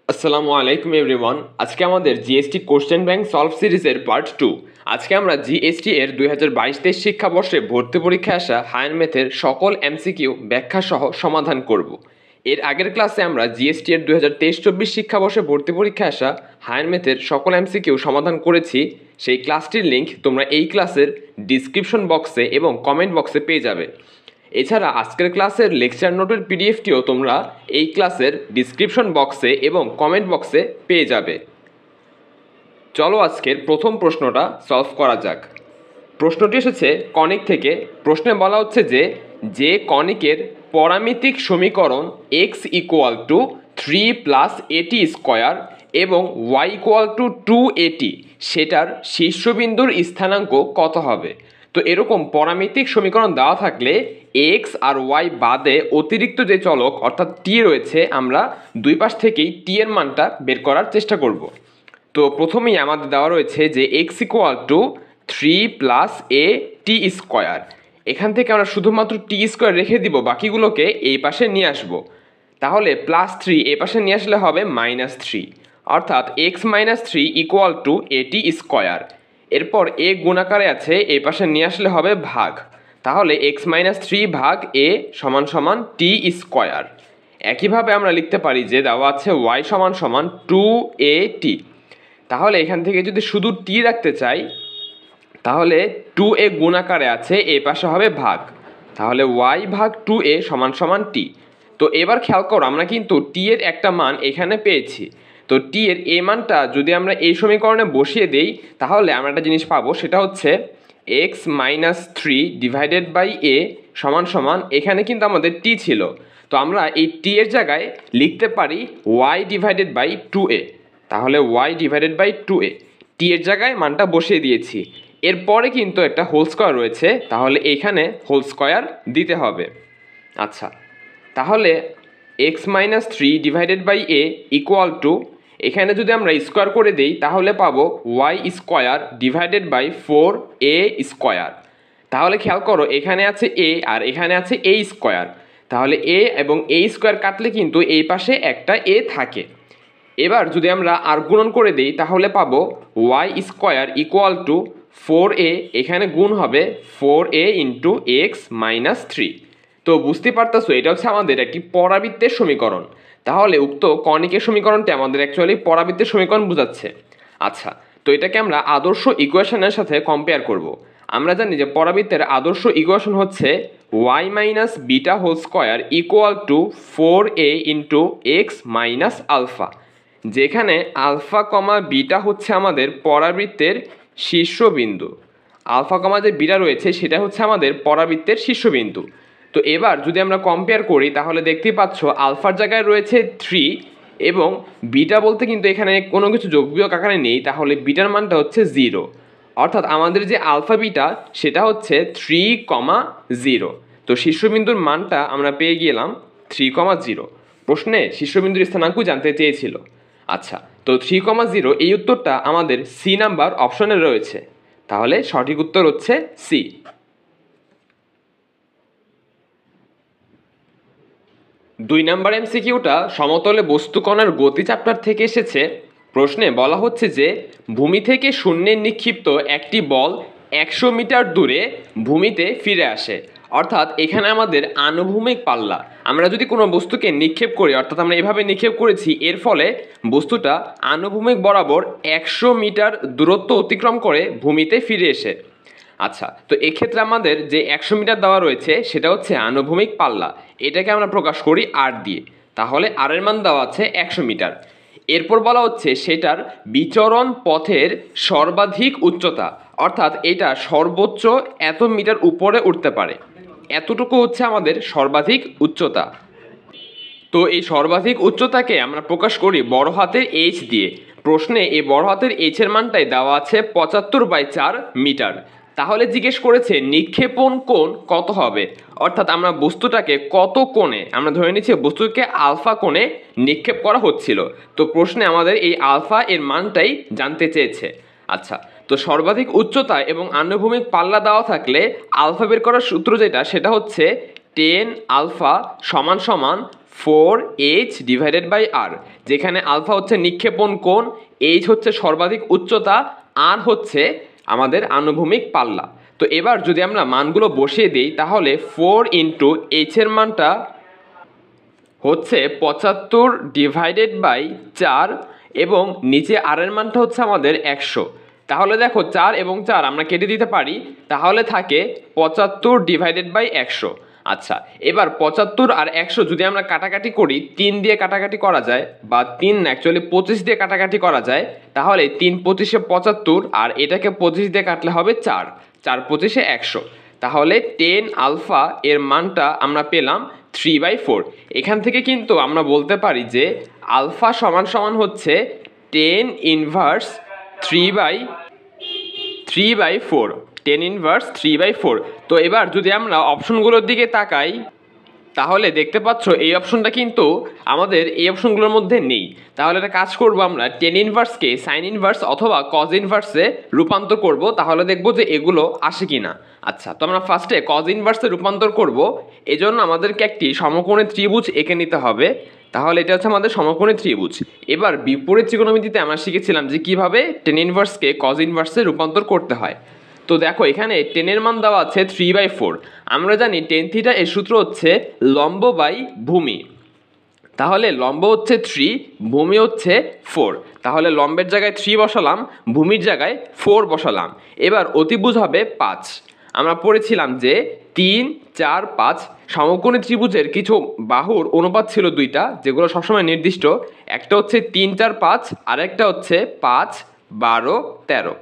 আসসালামু আলাইকুম এভরিওয়ান। আজকে আমাদের জিএসটি কোশ্চেন ব্যাংক সলভ সিরিজের পার্ট 2। আজকে আমরা জিএসটি এর 2022-23 শিক্ষাবর্ষে ভর্তি পরীক্ষায় আসা হায়ার ম্যাথের সকল এমসিকিউ ব্যাখ্যা সহ সমাধান করব। এর আগের ক্লাসে আমরা জিএসটি এর 2023-24 শিক্ষাবর্ষে ভর্তি পরীক্ষায় আসা হায়ার ম্যাথের সকল এমসিকিউ সমাধান করেছি। সেই ক্লাসটির লিঙ্ক তোমরা এই ক্লাসের ডিসক্রিপশন বক্সে এবং কমেন্ট বক্সে পেয়ে যাবে। এছাড়া আজকের ক্লাসের লেকচার নোটের পিডিএফটিও তোমরা এই ক্লাসের ডিসক্রিপশন বক্সে এবং কমেন্ট বক্সে পেয়ে যাবে। চলো আজকের প্রথম প্রশ্নটা সলভ করা যাক। প্রশ্নটি এসেছে কনিক থেকে। প্রশ্নে বলা হচ্ছে যে কনিকের পরামিতিক সমীকরণ x ইকুয়াল টু 3+at² এবং y ইকুয়াল টু 2at সেটার শীর্ষবিন্দুর স্থানাঙ্ক কত হবে। তো এরকম পরামিতিক সমীকরণ দেওয়া থাকলে x আর y বাদে অতিরিক্ত যে চলক অর্থাৎ t রয়েছে, আমরা দুই পাশ থেকেই t এর মানটা বের করার চেষ্টা করব। তো প্রথমেই আমাদের দেওয়া রয়েছে যে x ইকুয়াল টু 3+at²। এখান থেকে আমরা শুধুমাত্র t² রেখে দিব, বাকিগুলোকে এই পাশে নিয়ে আসব। তাহলে +3 এই পাশে নিয়ে আসলে হবে -3, অর্থাৎ x - 3 ইকুয়াল টু at²। এরপর a গুণাকারে আছে, এই পাশে নিয়ে আসলে হবে ভাগ। তাহলে x - 3 ভাগ a সমান সমান t²। একইভাবে আমরা লিখতে পারি যে দেওয়া আছে y সমান সমান 2at। তাহলে এখান থেকে যদি শুধু t রাখতে চাই তাহলে 2a গুণাকারে আছে, এই পাশে হবে ভাগ। তাহলে y ভাগ 2a সমান সমান t। তো এবার খেয়াল করো, আমরা কিন্তু t এর একটা মান এখানে পেয়েছি। তো t এর এই মানটা যদি আমরা এই সমীকরণে বসিয়ে দেই তাহলে আমরা একটা জিনিস পাবো, সেটা হচ্ছে x - 3 ডিভাইডেড বাই a সমান সমান, এখানে কিন্তু আমাদের t ছিল, তো আমরা এই t এর জায়গায় লিখতে পারি y ডিভাইডেড বাই 2a। তাহলে y divided by 2a, t এর জায়গায় মানটা বসিয়ে দিয়েছি। এরপরে কিন্তু একটা হোল স্কয়ার রয়েছে, তাহলে এইখানে হোল স্কয়ার দিতে হবে। আচ্ছা, তাহলে x - 3 divided by a equal to, এখানে যদি আমরা স্কোয়ার করে দেই তাহলে পাবো y² ডিভাইডেড বাই 4a²। তাহলে খেয়াল করো, এখানে আছে a আর এখানে আছে a²। তাহলে a এবং a² কাটলে কিন্তু এই পাশে একটা a থাকে। এবার যদি আমরা আর গুণন করে দিই তাহলে পাবো y² ইকুয়াল টু 4a, এখানে গুণ হবে 4a ইন্টু x - 3। তো বুঝতে পারতেছো এটা হচ্ছে আমাদের একটি পরাবৃত্তের সমীকরণ। তাহলে উক্ত কনিকের সমীকরণটি আমাদের অ্যাকচুয়ালি পরাবৃত্তের সমীকরণ বোঝাচ্ছে। আচ্ছা, তো এটাকে আমরা আদর্শ ইকুয়েশনের সাথে কম্পেয়ার করব। আমরা জানি যে পরাবৃত্তের আদর্শ ইকুয়েশন হচ্ছে y - β² equal to 4a into x - alpha, যেখানে আলফা কমা বিটা হচ্ছে আমাদের পরাবৃত্তের শীর্ষবিন্দু। আলফা কমা যে বিটা রয়েছে সেটা হচ্ছে আমাদের পরাবৃত্তের শীর্ষবিন্দু। তো এবার যদি আমরা কম্পেয়ার করি তাহলে দেখতেই পাচ্ছ আলফার জায়গায় রয়েছে 3 এবং বিটা বলতে কিন্তু এখানে কোনো কিছু যোগ বিয়োগ আকারে নেই, তাহলে বিটার মানটা হচ্ছে 0। অর্থাৎ আমাদের যে আলফা বিটা সেটা হচ্ছে 3,0। তো শীর্ষবিন্দুর মানটা আমরা পেয়ে গেলাম 3,0। প্রশ্নে শীর্ষবিন্দুর স্থানাঙ্ক জানতে চেয়েছিল। আচ্ছা, তো 3,0 এই উত্তরটা আমাদের সি নাম্বার অপশনে রয়েছে। তাহলে সঠিক উত্তর হচ্ছে সি। 2 নম্বর এমসিকিউটা সমতলে বস্তুকণার গতি চ্যাপ্টার থেকে এসেছে। প্রশ্নে বলা হচ্ছে যে ভূমি থেকে শূন্যে নিক্ষিপ্ত একটি বল 100 মিটার দূরে ভূমিতে ফিরে আসে। অর্থাৎ এখানে আমাদের আনুভূমিক পাল্লা, আমরা যদি কোনো বস্তুকে নিক্ষেপ করি, অর্থাৎ আমরা এভাবে নিক্ষেপ করেছি, এর ফলে বস্তুটা আনুভূমিক বরাবর 100 মিটার দূরত্ব অতিক্রম করে ভূমিতে ফিরে এসে। আচ্ছা, তো এক্ষেত্রে আমাদের যে 100 মিটার দেওয়া রয়েছে সেটা হচ্ছে আনুভূমিক পাল্লা, এটাকে আমরা প্রকাশ করি আর দিয়ে। তাহলে আর এর মান দেওয়া আছে 100 মিটার। এরপর বলা হচ্ছে সেটার বিচরণ পথের সর্বাধিক উচ্চতা, অর্থাৎ এটা সর্বোচ্চ এত মিটার উপরে উঠতে পারে, এতটুকু হচ্ছে আমাদের সর্বাধিক উচ্চতা। তো এই সর্বাধিক উচ্চতাকে আমরা প্রকাশ করি বড় হাতের এইচ দিয়ে। প্রশ্নে এই বড় হাতের এইচ এর মানটাই দেওয়া আছে 75/4 মিটার। তাহলে জিজ্ঞেস করেছে নিক্ষেপণ কোণ কত হবে, অর্থাৎ আমরা বস্তুটাকে কত কোণে, আমরা ধরে নিচ্ছি বস্তুকে আলফা কোণে নিক্ষেপ করা হচ্ছিল। তো প্রশ্নে আমাদের এই আলফা এর মানটাই জানতে চেয়েছে। আচ্ছা, তো সর্বাধিক উচ্চতা এবং আনুভূমিক পাল্লা দেওয়া থাকলে আলফা বের করার সূত্র যেটা সেটা হচ্ছে টেন আলফা সমান সমান 4h ডিভাইডেড বাই আর, যেখানে আলফা হচ্ছে নিক্ষেপণ কোণ, এইচ হচ্ছে সর্বাধিক উচ্চতা, আর হচ্ছে আমাদের আনুভূমিক পাল্লা। তো এবার যদি আমরা মানগুলো বসিয়ে দিই তাহলে 4 ইন্টু এইচের মানটা হচ্ছে 75 ডিভাইডেড বাই 4 এবং নিচে আর এর মানটা হচ্ছে আমাদের 100। তাহলে দেখো 4 এবং 4 আমরা কেটে দিতে পারি, তাহলে থাকে 75 ডিভাইডেড বাই 100। আচ্ছা, এবার 75 আর 100 যদি আমরা কাটাকাটি করি, 3 দিয়ে কাটাকাটি করা যায়, বা 3 অ্যাকচুয়ালি 25 দিয়ে কাটাকাটি করা যায়, তাহলে 3 25-এ 75 আর এটাকে 25 দিয়ে কাটলে হবে 4, 4 25-এ 100। তাহলে 10 আলফা এর মানটা আমরা পেলাম 3/4। এখান থেকে কিন্তু আমরা বলতে পারি যে আলফা সমান সমান হচ্ছে 10 ইনভার্স 3/4, 10 ইনভার্স 3/4। তো এবার যদি আমরা অপশনগুলোর দিকে তাকাই তাহলে দেখতে পাচ্ছ এই অপশনটা কিন্তু আমাদের এই অপশনগুলোর মধ্যে নেই। তাহলে একটা কাজ করব, আমরা টেন ইনভার্সকে সাইন ইনভার্স অথবা কজ ইনভার্সে রূপান্তর করব, তাহলে দেখব যে এগুলো আসে কিনা। আচ্ছা, তো আমরা ফার্স্টে কজ ইনভার্সে রূপান্তর করব, এজন্য আমাদেরকে একটি সমকোণী ত্রিভুজ এঁকে নিতে হবে। তাহলে এটা হচ্ছে আমাদের সমকোণী ত্রিভুজ। এবার বিপরীত ত্রিকোণমিতিতে আমরা শিখেছিলাম যে কিভাবে টেন ইনভার্সকে কজ ইনভার্সে রূপান্তর করতে হয়। তো দেখো এখানে টেনের মান দেওয়া আছে 3/4। আমরা জানি টেন থিটা এর সূত্র হচ্ছে লম্ব বাই ভূমি। তাহলে লম্ব হচ্ছে 3, ভূমি হচ্ছে 4। তাহলে লম্বের জায়গায় 3 বসালাম, ভূমির জায়গায় 4 বসালাম। এবার অতিভুজ হবে 5। আমরা পড়েছিলাম যে 3, 4, 5 সমকোণী ত্রিভুজের কিছু বাহুর অনুপাত ছিল দুইটা, যেগুলো সবসময় নির্দিষ্ট। একটা হচ্ছে 3, 4, 5 আর একটা হচ্ছে 5, 12, 13।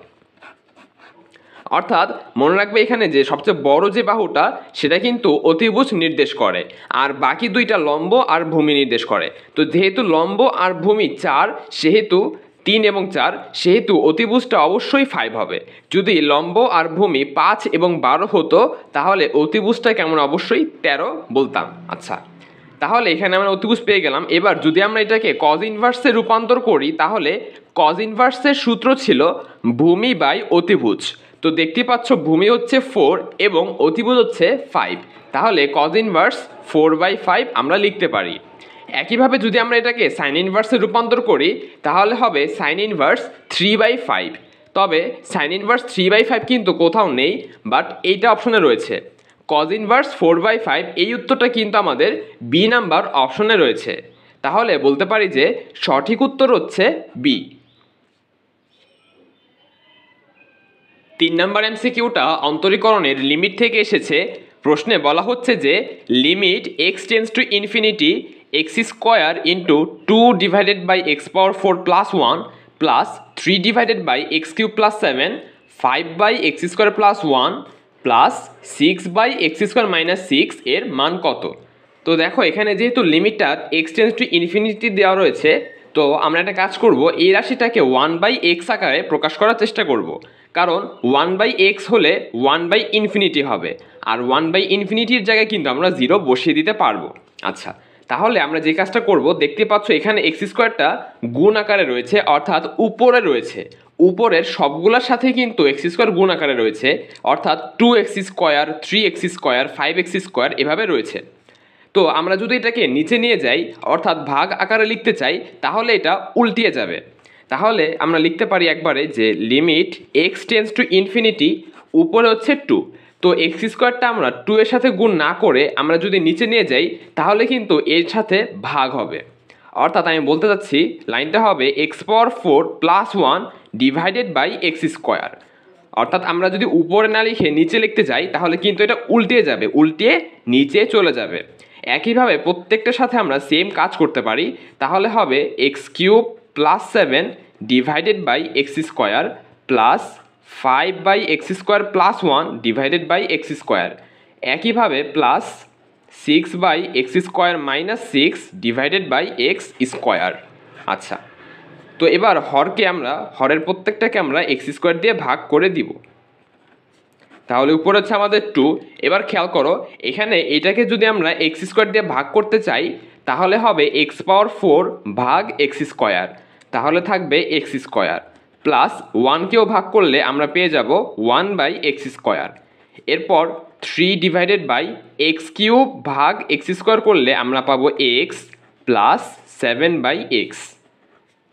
অর্থাৎ মনে রাখবে এখানে যে সবচেয়ে বড় যে বাহুটা সেটা কিন্তু অতিভুজ নির্দেশ করে, আর বাকি দুইটা লম্ব আর ভূমি নির্দেশ করে। তো যেহেতু লম্ব আর ভূমি 4, সেহেতু 3 এবং 4, সেহেতু অতিভুজটা অবশ্যই 5 হবে। যদি লম্ব আর ভূমি 5 এবং 12 হতো তাহলে অতিভুজটা কেমন অবশ্যই 13 বলতাম। আচ্ছা, তাহলে এখানে আমরা অতিভুজ পেয়ে গেলাম। এবার যদি আমরা এটাকে কজ ইনভার্সে রূপান্তর করি তাহলে কজ ইনভার্সের সূত্র ছিল ভূমি বাই অতিভুজ। তো দেখতে পাচ্ছ ভূমি হচ্ছে 4 এবং অতিভুজ হচ্ছে 5, তাহলে কজ ইনভার্স 4/5 আমরা লিখতে পারি। একইভাবে যদি আমরা এটাকে সাইন ইনভার্সে রূপান্তর করি তাহলে হবে সাইন ইনভার্স 3/5। তবে সাইন ইনভার্স 3/5 কিন্তু কোথাও নেই, বাট এইটা অপশনে রয়েছে। কজ ইনভার্স 4/5 এই উত্তরটা কিন্তু আমাদের বি নাম্বার অপশনে রয়েছে। তাহলে বলতে পারি যে সঠিক উত্তর হচ্ছে বি। 3 নম্বর এমসিকিউটা অন্তরীকরণের লিমিট থেকে এসেছে। প্রশ্নে বলা হচ্ছে যে limit x tends to infinity x square into 2 divided by x power 4 plus 1 plus 3 divided by x cube plus 7 5 by x square plus 1 plus 6 by x square minus 6 এর মান কত? তো দেখো এখানে যেহেতু লিমিটটা এক্স টেন্স টু ইনফিনিটি দেওয়া রয়েছে, তো আমরা একটা কাজ করব, এই রাশিটাকে 1/x আকারে প্রকাশ করার চেষ্টা করব। কারণ 1/x হলে 1/ইনফিনিটি হবে, আর 1/ইনফিনিটির জায়গায় কিন্তু আমরা 0 বসিয়ে দিতে পারবো। আচ্ছা, তাহলে আমরা যে কাজটা করব, দেখতে পাচ্ছ এখানে এক্স স্কোয়ারটা গুণ আকারে রয়েছে, অর্থাৎ উপরে রয়েছে। উপরের সবগুলোর সাথে কিন্তু এক্স স্কোয়ার গুণ আকারে রয়েছে, অর্থাৎ 2x square, 3x square, 5x square এভাবে রয়েছে। তো আমরা যদি এটাকে নিচে নিয়ে যাই অর্থাৎ ভাগ আকারে লিখতে চাই তাহলে এটা উল্টিয়ে যাবে। তাহলে আমরা লিখতে পারি একবারে যে limit x tends to infinity, উপরে হচ্ছে 2, তো এক্স স্কোয়ারটা আমরা 2 এর সাথে গুণ না করে আমরা যদি নিচে নিয়ে যাই তাহলে কিন্তু এর সাথে ভাগ হবে। অর্থাৎ আমি বলতে চাচ্ছি লাইনটা হবে x power 4 plus 1 divided by x square. অর্থাৎ আমরা যদি উপরে না লিখে নিচে লিখতে যাই তাহলে কিন্তু এটা উল্টিয়ে যাবে, উল্টিয়ে নিচে চলে যাবে। একইভাবে প্রত্যেকটার সাথে আমরা সেম কাজ করতে পারি, তাহলে হবে x cube plus 7 divided by x square plus 5 by x square plus 1 divided by x square. একইভাবে plus 6 by x square minus 6 divided by x square. আচ্ছা, তো এবার হরের প্রত্যেকটাকে আমরা এক্স স্কোয়ার দিয়ে ভাগ করে দিব। তাহলে উপরে হচ্ছে আমাদের 2। এবার খেয়াল করো এখানে এটাকে যদি আমরা এক্স স্কোয়ার দিয়ে ভাগ করতে চাই তাহলে হবে এক্স পাওয়ার 4 ভাগ এক্স স্কোয়ার, তাহলে থাকবে এক্স স্কোয়ার প্লাস 1কেও ভাগ করলে আমরা পেয়ে যাব 1/x স্কোয়ার। এরপর 3 ডিভাইডেড বাই এক্স কিউব ভাগ এক্স স্কোয়ার করলে আমরা পাবো এক্স প্লাস 7/x।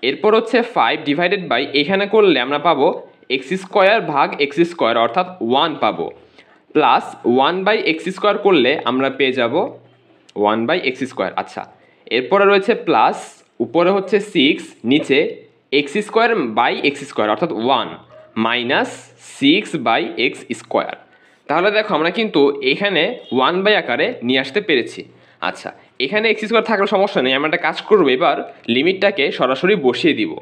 এরপর হচ্ছে 5 ডিভাইডেড বাই এখানে করলে আমরা পাবো এক্স স্কোয়ার ভাগ এক্স স্কোয়ার অর্থাৎ 1 পাবো, প্লাস 1/x স্কোয়ার করলে আমরা পেয়ে যাব 1/x স্কোয়ার। আচ্ছা, এরপরে রয়েছে প্লাস, উপরে হচ্ছে 6, নিচে x square by x square অর্থাৎ 1 মাইনাস 6/x স্কোয়ার। তাহলে দেখো আমরা কিন্তু এখানে 1 আকারে নিয়ে আসতে পেরেছি। আচ্ছা, এখানে এক্স স্কোয়ার থাকার সমস্যা নেই, আমরা একটা কাজ করবো, এবার লিমিটটাকে সরাসরি বসিয়ে দিব।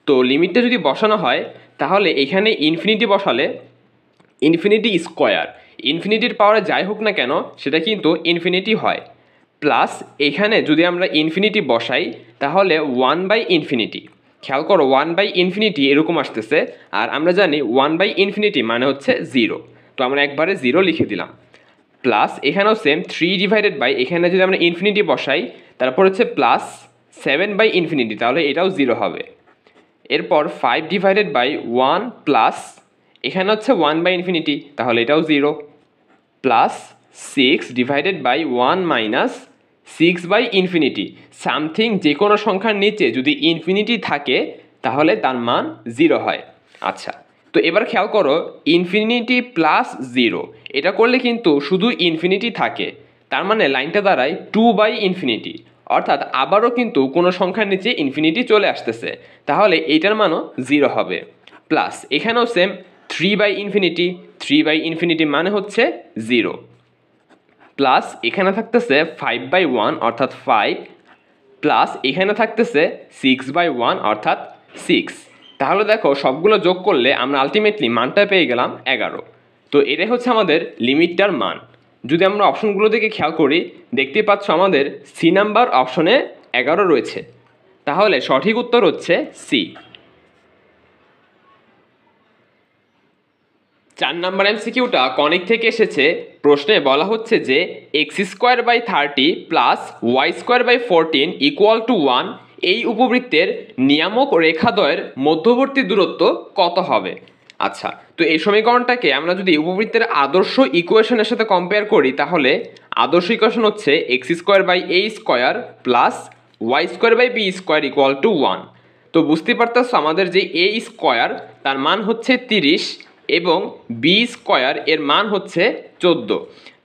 তো লিমিটটা যদি বসানো হয় তাহলে এখানে ইনফিনিটি বসালে ইনফিনিটি স্কোয়ার, ইনফিনিটির পাওয়ারে যাই হোক না কেন সেটা কিন্তু ইনফিনিটি হয়, প্লাস এখানে যদি আমরা ইনফিনিটি বসাই তাহলে 1/ইনফিনিটি। খেয়াল করো 1/ইনফিনিটি এরকম আসতেছে, আর আমরা জানি 1/ইনফিনিটি মানে হচ্ছে 0, তো আমরা একবারে 0 লিখে দিলাম। প্লাস এখানেও সেম 3 ডিভাইডেড বাই এখানে যদি আমরা ইনফিনিটি বসাই তারপর হচ্ছে প্লাস 7/ইনফিনিটি, তাহলে এটাও 0 হবে। এরপর 5 ডিভাইডেড বাই 1 প্লাস এখানে হচ্ছে 1/ইনফিনিটি, তাহলে এটাও 0, প্লাস 6 ডিভাইডেড বাই 1 মাইনাস 6/ইনফিনিটি। সামথিং যে কোনো সংখ্যার নিচে যদি ইনফিনিটি থাকে তাহলে তার মান 0 হয়। আচ্ছা, তো এবার খেয়াল করো ইনফিনিটি প্লাস 0 এটা করলে কিন্তু শুধু ইনফিনিটি থাকে, তার মানে লাইনটা দাঁড়ায় 2/ইনফিনিটি, অর্থাৎ আবারও কিন্তু কোনো সংখ্যার নিচে ইনফিনিটি চলে আসতেছে, তাহলে এইটার মানও 0 হবে। প্লাস এখানেও সেম 3/ইনফিনিটি, 3/ইনফিনিটি মানে হচ্ছে 0, প্লাস এখানে থাকতেছে 5/1 অর্থাৎ 5, প্লাস এখানে থাকতেছে 6/1 অর্থাৎ 6। তাহলে দেখো সবগুলো যোগ করলে আমরা আলটিমেটলি মানটা পেয়ে গেলাম 11। তো এটাই হচ্ছে আমাদের লিমিটটার মান। যদি আমরা অপশনগুলো দিকে খেয়াল করি দেখতে পাচ্ছ আমাদের সি নাম্বার অপশনে 11 রয়েছে, তাহলে সঠিক উত্তর হচ্ছে সি। 4 নম্বর এমসিকিউটা কনিক থেকে এসেছে। প্রশ্নে বলা হচ্ছে যে x²/30 plus y²/14 equal to 1 এই উপবৃত্তের নিয়ামক রেখাদ্বয়ের মধ্যবর্তী দূরত্ব কত হবে। আচ্ছা, তো এই সমীকরণটাকে আমরা যদি উপবৃত্তের আদর্শ ইকুয়েশনের সাথে কম্পেয়ার করি তাহলে আদর্শ ইকুয়েশন হচ্ছে x² plus y²/b² equal to 1। তো বুঝতে পারতেছো আমাদের যে a স্কোয়ার তার মান হচ্ছে 30 এবং বি স্কোয়ার এর মান হচ্ছে 14।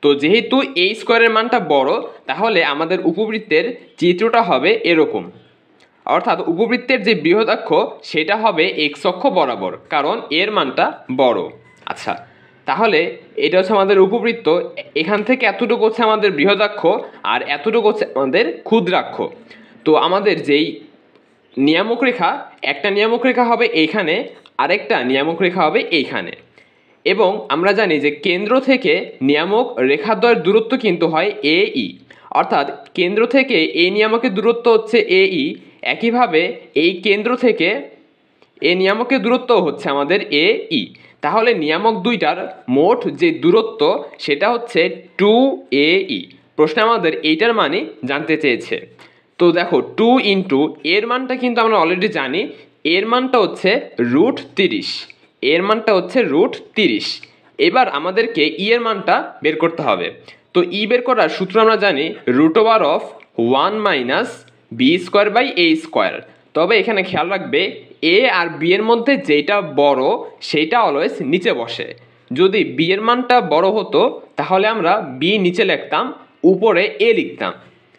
তো যেহেতু a স্কোয়ারের মানটা বড় তাহলে আমাদের উপবৃত্তের চিত্রটা হবে এরকম, অর্থাৎ উপবৃত্তের যে বৃহদাক্ষ সেটা হবে x অক্ষ বরাবর, কারণ এর মানটা বড়। আচ্ছা, তাহলে এটা হচ্ছে আমাদের উপবৃত্ত, এখান থেকে এতটুকু হচ্ছে আমাদের বৃহদাক্ষ আর এতটুকু হচ্ছে আমাদের ক্ষুদ্রাক্ষ। তো আমাদের যেই নিয়ামক রেখা, একটা নিয়ামক রেখা হবে এইখানে, আরেকটা নিয়ামক রেখা হবে এইখানে, এবং আমরা জানি যে কেন্দ্র থেকে নিয়ামক রেখাদ্বয়ের দূরত্ব কিন্তু হয় AE, অর্থাৎ কেন্দ্র থেকে এই নিয়ামকের দূরত্ব হচ্ছে AE। একইভাবে এই কেন্দ্র থেকে এই নিয়ামকের দূরত্ব হচ্ছে আমাদের AE, তাহলে নিয়ামক দুইটার মোট যে দূরত্ব সেটা হচ্ছে 2AE। প্রশ্নে আমাদের এইটার মানে জানতে চেয়েছে। তো দেখো 2 ইন্টু এর মানটা কিন্তু আমরা অলরেডি জানি, এর মানটা হচ্ছে √30, এর মানটা হচ্ছে √30। এবার আমাদেরকে ই এর মানটা বের করতে হবে। তো ই বের করার সূত্র আমরা জানি √1 মাইনাস b²/a²। তবে এখানে খেয়াল রাখবে এ আর বি এর মধ্যে যেটা বড় সেইটা অলওয়েজ নিচে বসে। যদি বি এর মানটা বড় হতো তাহলে আমরা বি নিচে লিখতাম, উপরে এ লিখতাম।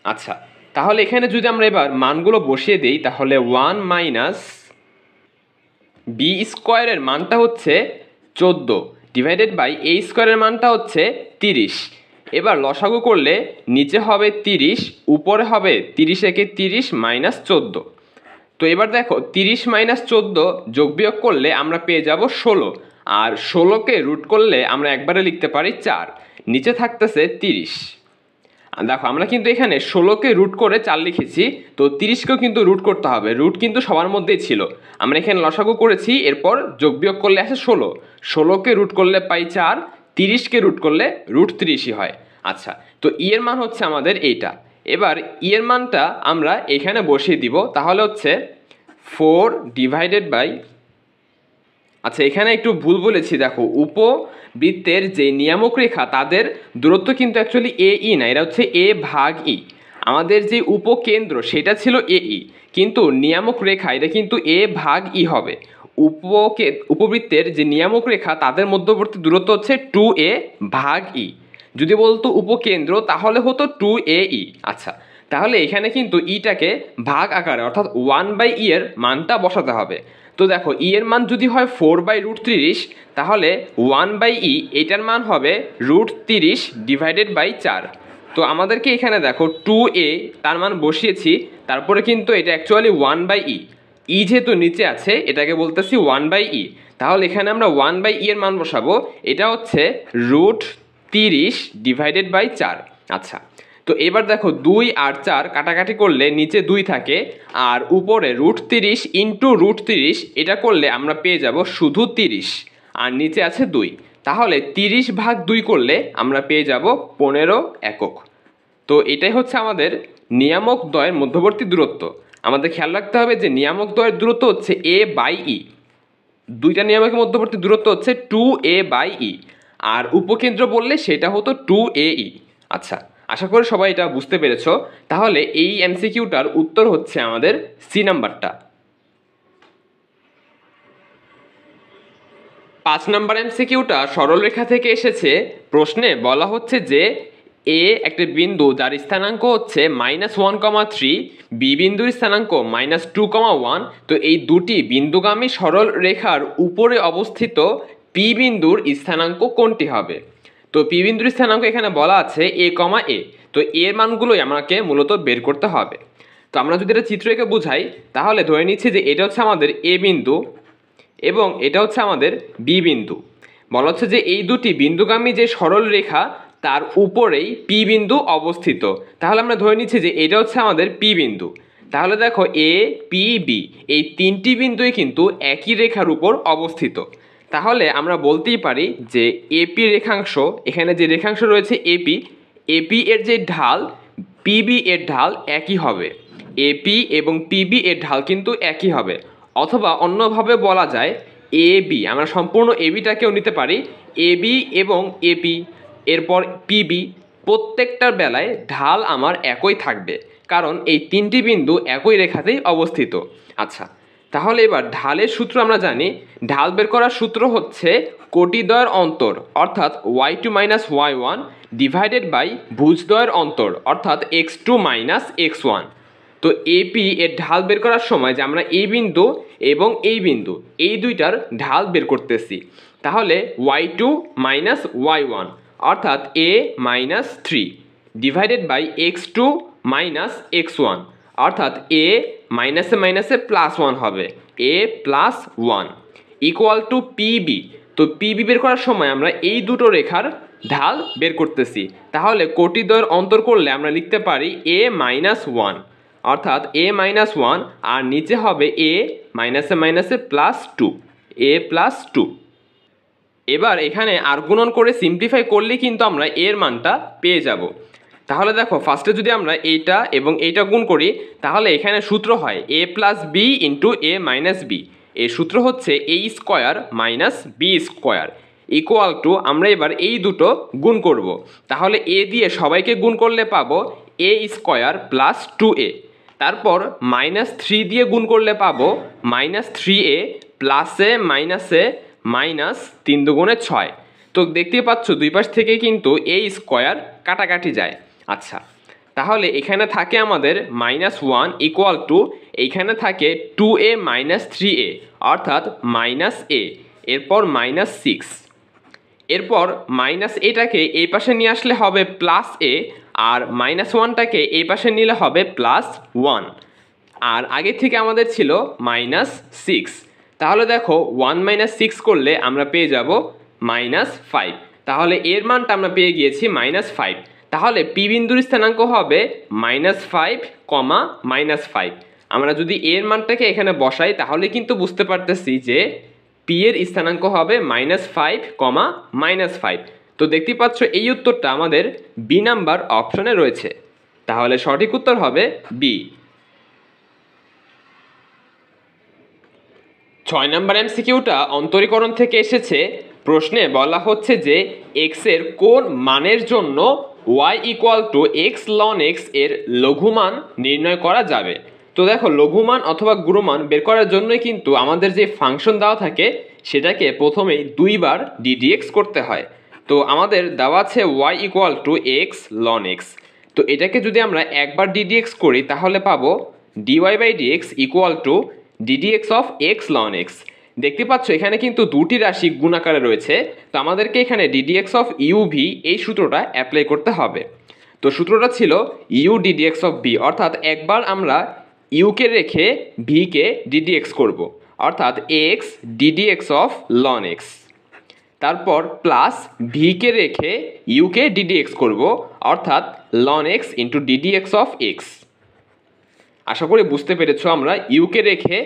আচ্ছা, তাহলে এখানে যদি আমরা এবার মানগুলো বসিয়ে দিই তাহলে 1 মাইনাস b² এর মানটা হচ্ছে 14 ডিভাইডেড বাই a² এর মানটা হচ্ছে 30। এবার লসাগু করলে নিচে হবে 30, উপরে হবে 30 একে 30 মাইনাস 14। তো এবার দেখো 30 মাইনাস 14 যোগ বিয়োগ করলে আমরা পেয়ে যাব 16, আর 16কে রুট করলে আমরা একবারে লিখতে পারি 4, নিচে থাকতেছে 30। দেখো আমরা কিন্তু এখানে 16কে রুট করে 4 লিখেছি, তো 30কেও কিন্তু রুট করতে হবে, রুট কিন্তু সবার মধ্যেই ছিল। আমরা এখানে লসাগু করেছি, এরপর যোগ বিয়োগ করলে আসে 16, 16কে রুট করলে পাই 4, 30কে রুট করলে √30ই হয়। আচ্ছা, তো ই এর মান হচ্ছে আমাদের এইটা। এবার ই এর মানটা আমরা এখানে বসিয়ে দিব, তাহলে হচ্ছে 4 ডিভাইডেড বাই আচ্ছা, এখানে একটু ভুল বলেছি, দেখো উপবৃত্তের যে নিয়ামক রেখা তাদের দূরত্ব কিন্তু অ্যাকচুয়ালি এ ই না, এটা হচ্ছে এ ভাগ ই। আমাদের যে উপকেন্দ্র সেটা ছিল এ ই, কিন্তু নিয়ামক রেখা এটা কিন্তু এ ভাগ ই হবে। উপবৃত্তের যে নিয়ামক রেখা তাদের মধ্যবর্তী দূরত্ব হচ্ছে 2a ভাগ ই। যদি বলতো উপকেন্দ্র তাহলে হতো 2a/e। আচ্ছা, তাহলে এখানে কিন্তু ইটাকে ভাগ আকারে অর্থাৎ 1/e এর মানটা বসাতে হবে। তো দেখো ই এর মান যদি হয় 4/√30, তাহলে 1/e এটার মান হবে √30/4। তো আমাদেরকে এখানে দেখো 2a তার মান বসিয়েছি, তারপরে কিন্তু এটা অ্যাকচুয়ালি 1/e। ই যেহেতু নিচে আছে এটাকে বলতেছি 1/e, তাহলে এখানে আমরা 1/e এর মান বসাবো, এটা হচ্ছে √30/4। আচ্ছা, তো এবার দেখো 2 আর 4 কাটাকাটি করলে নিচে 2 থাকে, আর উপরে √30 ইন্টু √30 এটা করলে আমরা পেয়ে যাব শুধু 30, আর নিচে আছে 2। তাহলে 30/2 করলে আমরা পেয়ে যাব 15 একক। তো এটাই হচ্ছে আমাদের নিয়ামক দ্বয়ের মধ্যবর্তী দূরত্ব। আমাদের খেয়াল রাখতে হবে যে নিয়ামক দ্বয়ের দূরত্ব হচ্ছে a/e, দুইটা নিয়ামকের মধ্যবর্তী দূরত্ব হচ্ছে 2a/e, আর উপকেন্দ্র বললে সেটা হতো 2a/e। আচ্ছা, আশা করি সবাই এটা বুঝতে পেরেছো। তাহলে এই এমসিকিউটার উত্তর হচ্ছে আমাদের সি নাম্বারটা। 5 নাম্বার এমসিকিউটা সরলরেখা থেকে এসেছে। প্রশ্নে বলা হচ্ছে যে এ একটা বিন্দু যার স্থানাঙ্ক হচ্ছে -1,3, বি বিন্দুর স্থানাঙ্ক -2,1। তো এই দুটি বিন্দুগামী সরল রেখার উপরে অবস্থিত পি বিন্দুর স্থানাঙ্ক কোনটি হবে? তো পি বিন্দুর স্থানাঙ্ক এখানে বলা আছে a, a। তো এর মানগুলোই আমাকে মূলত বের করতে হবে। তো আমরা যদি এটা চিত্র এঁকে বুঝাই, তাহলে ধরে নিচ্ছি যে এটা হচ্ছে আমাদের এ বিন্দু এবং এটা হচ্ছে আমাদের বি বিন্দু। বলা হচ্ছে যে এই দুটি বিন্দুগামী যে সরল রেখা তার উপরেই পি বিন্দু অবস্থিত। তাহলে আমরা ধরে নিচ্ছি যে এটা হচ্ছে আমাদের পি বিন্দু। তাহলে দেখো এ, পি, বি এই তিনটি বিন্দুই কিন্তু একই রেখার উপর অবস্থিত। তাহলে আমরা বলতেই পারি যে এপি রেখাংশ, এখানে যে রেখাংশ রয়েছে এপি, এপি এর যে ঢাল পিবি এর ঢাল একই হবে। এপি এবং পিবি এর ঢাল কিন্তু একই হবে। অথবা অন্যভাবে বলা যায় এ বি, আমরা সম্পূর্ণ এবিটাকেও নিতে পারি, এবি এবং এপি এরপর পিবি প্রত্যেকটার বেলায় ঢাল আমার একই থাকবে, কারণ এই তিনটি বিন্দু একই রেখাতেই অবস্থিত। আচ্ছা, তাহলে এবার ঢালের সূত্র আমরা জানি। ঢাল বের করার সূত্র হচ্ছে কোটিদ্বয়ের অন্তর অর্থাৎ y2 - y1 ডিভাইডেড বাই ভুজদ্বয়ের অন্তর অর্থাৎ x2 - x1। তো এপি এর ঢাল বের করার সময় যে আমরা এই বিন্দু এবং এই বিন্দু এই দুইটার ঢাল বের করতেছি, তাহলে y2 - y1 অর্থাৎ a - 3 divided by x2 - x1 অর্থাৎ a মাইনাসে মাইনাসে +1 হবে, a +1 ইকুয়াল টু পিবি। তো পিবি বের করার সময় আমরা এই দুটো রেখার ঢাল বের করতেছি, তাহলে কোটিদ্বয়ের অন্তর করলে আমরা লিখতে পারি a - 1 অর্থাৎ a - 1, আর নিচে হবে a মাইনাসে মাইনাসে +2, a +2। এবার এখানে আর গুণন করে সিম্পলিফাই করলে কিন্তু আমরা এর মানটা পেয়ে যাব। তাহলে দেখো ফার্স্টে যদি আমরা এইটা এবং এইটা গুণ করি, তাহলে এখানে সূত্র হয় a + b into a - b। এর সূত্র হচ্ছে a square minus b square equal to, আমরা এবার এই দুটো গুণ করব। তাহলে a দিয়ে সবাইকে গুণ করলে পাবো a স্কোয়ার প্লাস 2a, তারপর -3 দিয়ে গুণ করলে পাবো -3a প্লাসে মাইনাসে -3 দুগুণে 6। তো দেখতেই পাচ্ছ দুই পাশ থেকে কিন্তু a স্কোয়ার কাটাকাটি যায়। আচ্ছা, তাহলে এখানে থাকে আমাদের -1 ইকুয়াল টু, এইখানে থাকে 2a - 3a অর্থাৎ -a, এরপর -6, এরপর এটাকে এই পাশে নিয়ে আসলে হবে +a, আর -1টাকে এই পাশে নিলে হবে +1, আর আগে থেকে আমাদের ছিল -6। তাহলে দেখো 1 - 6 করলে আমরা পেয়ে যাব -5। তাহলে এর মানটা আমরা পেয়ে গিয়েছি -5। তাহলে পি বিন্দুর স্থানাঙ্ক হবে -5, -5। আমরা যদি এর মানটাকে এখানে বসাই তাহলে কিন্তু বুঝতে পারতেছি যে পি এর স্থানাঙ্ক হবে -5, -5। তো দেখতে পাচ্ছ এই উত্তরটা আমাদের বি নাম্বার অপশনে রয়েছে। তাহলে সঠিক উত্তর হবে বি। 6 নম্বর এমসিকিউটা অন্তরীকরণ থেকে এসেছে। প্রশ্নে বলা হচ্ছে যে এক্স এর কোন মানের জন্য y equal to x ln x এর লঘুমান নির্ণয় করা যাবে। তো দেখো, লঘুমান অথবা গুণমান বের করার জন্যই কিন্তু আমাদের যে ফাংশন দেওয়া থাকে সেটাকে প্রথমেই দুইবার ddx করতে হয়। তো আমাদের দেওয়া আছে y equal to x ln x. তো এটাকে যদি আমরা একবার ddx করি তাহলে পাবো dy by dx equal to ddx of x ln x. দেখতে পাচ্ছ এখানে কিন্তু দুটি রাশি গুণাকারে রয়েছে, তো আমাদেরকে এখানে ddx অফ uv এই সূত্রটা অ্যাপ্লাই করতে হবে। তো সূত্রটা ছিল u ddx অফ v, অর্থাৎ একবার আমরা u কে রেখে v কে ddx করব, অর্থাৎ x ddx of ln x। তারপর প্লাস v কে রেখে u কে ddx করব, অর্থাৎ ln x into ddx of x। আশা করি বুঝতে পেরেছো, আমরা u কে রেখে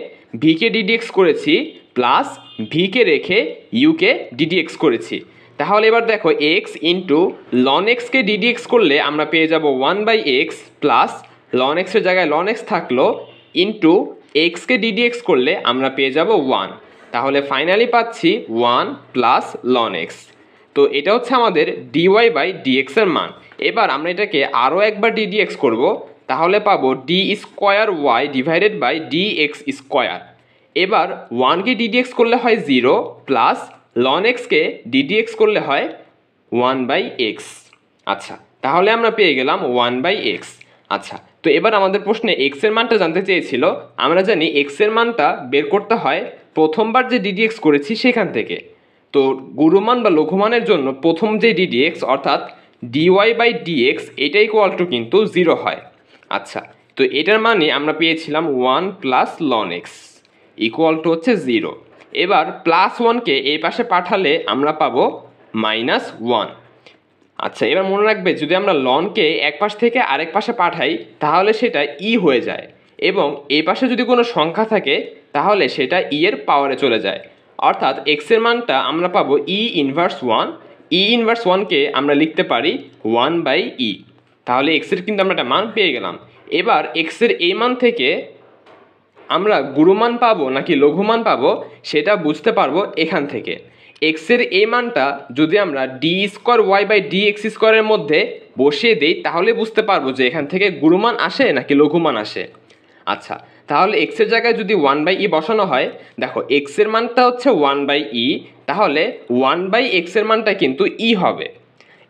v কে ddx করেছি, প্লাস v কে রেখে u কে ddx করেছি। তাহলে এবার দেখো x ইন্টু ln x কে ddx করলে আমরা পেয়ে যাব 1/x প্লাস ln x এর জায়গায় ln x থাকলো, ইন্টু x কে ddx করলে আমরা পেয়ে যাব 1। তাহলে ফাইনালি পাচ্ছি 1 প্লাস ln x। তো এটা হচ্ছে আমাদের dy বাই dx এর মান। এবার আমরা এটাকে আরও একবার ddx করব, তাহলে পাবো d square y divided by dx square. এবার 1 কে ddx করলে হয় 0, প্লাস ln x কে ddx করলে হয় 1/x। আচ্ছা, তাহলে আমরা পেয়ে গেলাম 1/x। আচ্ছা, তো এবার আমাদের প্রশ্নে x এর মানটা জানতে চেয়েছিল। আমরা জানি x এর মানটা বের করতে হয় প্রথমবার যে ddx করেছি সেখান থেকে। তো গুণমান বা লঘুমানের জন্য প্রথম যে ddx অর্থাৎ dy বাই dx এটা ইকুয়াল টু কিন্তু 0 হয়। আচ্ছা, তো এটার মানে আমরা পেয়েছিলাম 1 plus ln x equal to হচ্ছে 0। এবার প্লাস 1কে এই পাশে পাঠালে আমরা পাবো -1। আচ্ছা, এবার মনে রাখবে যদি আমরা লনকে এক পাশ থেকে আরেক পাশে পাঠাই তাহলে সেটা ই হয়ে যায়, এবং এই পাশে যদি কোনো সংখ্যা থাকে তাহলে সেটা ই এর পাওয়ারে চলে যায়। অর্থাৎ এক্স এর মানটা আমরা পাবো ই ইনভার্স 1। ই ইনভার্স 1কে আমরা লিখতে পারি 1/e। তাহলে এক্স এর কিন্তু আমরা একটা মান পেয়ে গেলাম। এবার এক্স এর এই মান থেকে আমরা গুণমান পাবো নাকি লঘুমান পাবো সেটা বুঝতে পারবো এখান থেকে। এক্স এর এই মানটা যদি আমরা d square y by d x স্কোয়ারের মধ্যে বসিয়ে দিই তাহলে বুঝতে পারবো যে এখান থেকে গুণমান আসে নাকি লঘুমান আসে। আচ্ছা, তাহলে এক্স এর জায়গায় যদি 1/e বসানো হয়, দেখো এক্স এর মানটা হচ্ছে 1/e, তাহলে 1/x এর মানটা কিন্তু ই হবে,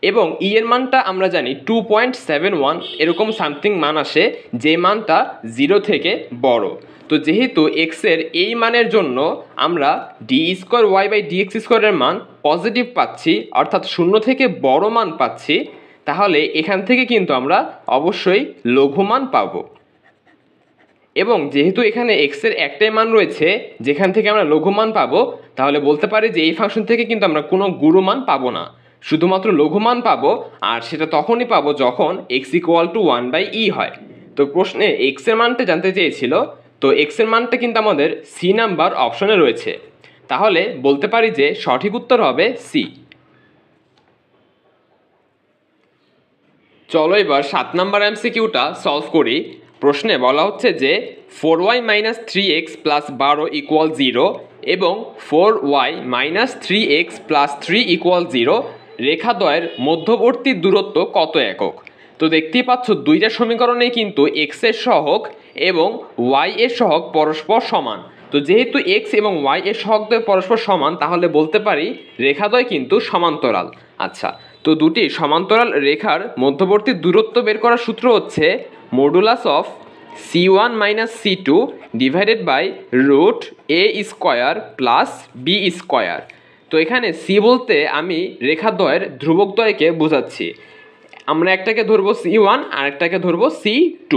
এবং ই এর মানটা আমরা জানি 2.71 এরকম সামথিং মান আসে, যে মানটা 0 থেকে বড়। তো যেহেতু এক্স এর এই মানের জন্য আমরা d square y by d x স্কোয়ারের মান পজিটিভ পাচ্ছি, অর্থাৎ 0 থেকে বড় মান পাচ্ছি, তাহলে এখান থেকে কিন্তু আমরা অবশ্যই লঘুমান পাবো। এবং যেহেতু এখানে এক্স এর একটাই মান রয়েছে যেখান থেকে আমরা লঘুমান পাবো, তাহলে বলতে পারি যে এই ফাংশন থেকে কিন্তু আমরা কোনো গুণমান পাবো না, শুধুমাত্র লঘুমান পাবো। আর সেটা তখনই পাবো যখন x ইকুয়াল টু 1/e হয়। তো প্রশ্নে x এর মানটা জানতে চেয়েছিল, তো x এর মানটা কিন্তু আমাদের সি নাম্বার অপশনে রয়েছে, তাহলে বলতে পারি যে সঠিক উত্তর হবে সি। চলো এবার 7 নাম্বার এমসিকিউটা সলভ করি। প্রশ্নে বলা হচ্ছে যে 4y minus 3x plus 12 equal 0 এবং 4y minus 3x plus 3 equal 0 রেখাদ্বয়ের মধ্যবর্তী দূরত্ব কত একক। তো দেখতেই পাচ্ছ দুইটা সমীকরণেই কিন্তু x এর সহগ এবং y এর সহগ পরস্পর সমান। তো যেহেতু x এবং y এর সহগদ্বয় পরস্পর সমান, তাহলে বলতে পারি রেখাদ্বয় কিন্তু সমান্তরাল। আচ্ছা, তো দুটি সমান্তরাল রেখার মধ্যবর্তী দূরত্ব বের করার সূত্র হচ্ছে modulus of c1 minus c2 divided by root a square plus b square. তো এখানে c বলতে আমি রেখাদ্বয়ের ধ্রুবকদ্বয়কে বোঝাচ্ছি। আমরা একটাকে ধরবো c1 আর একটাকে ধরবো c2।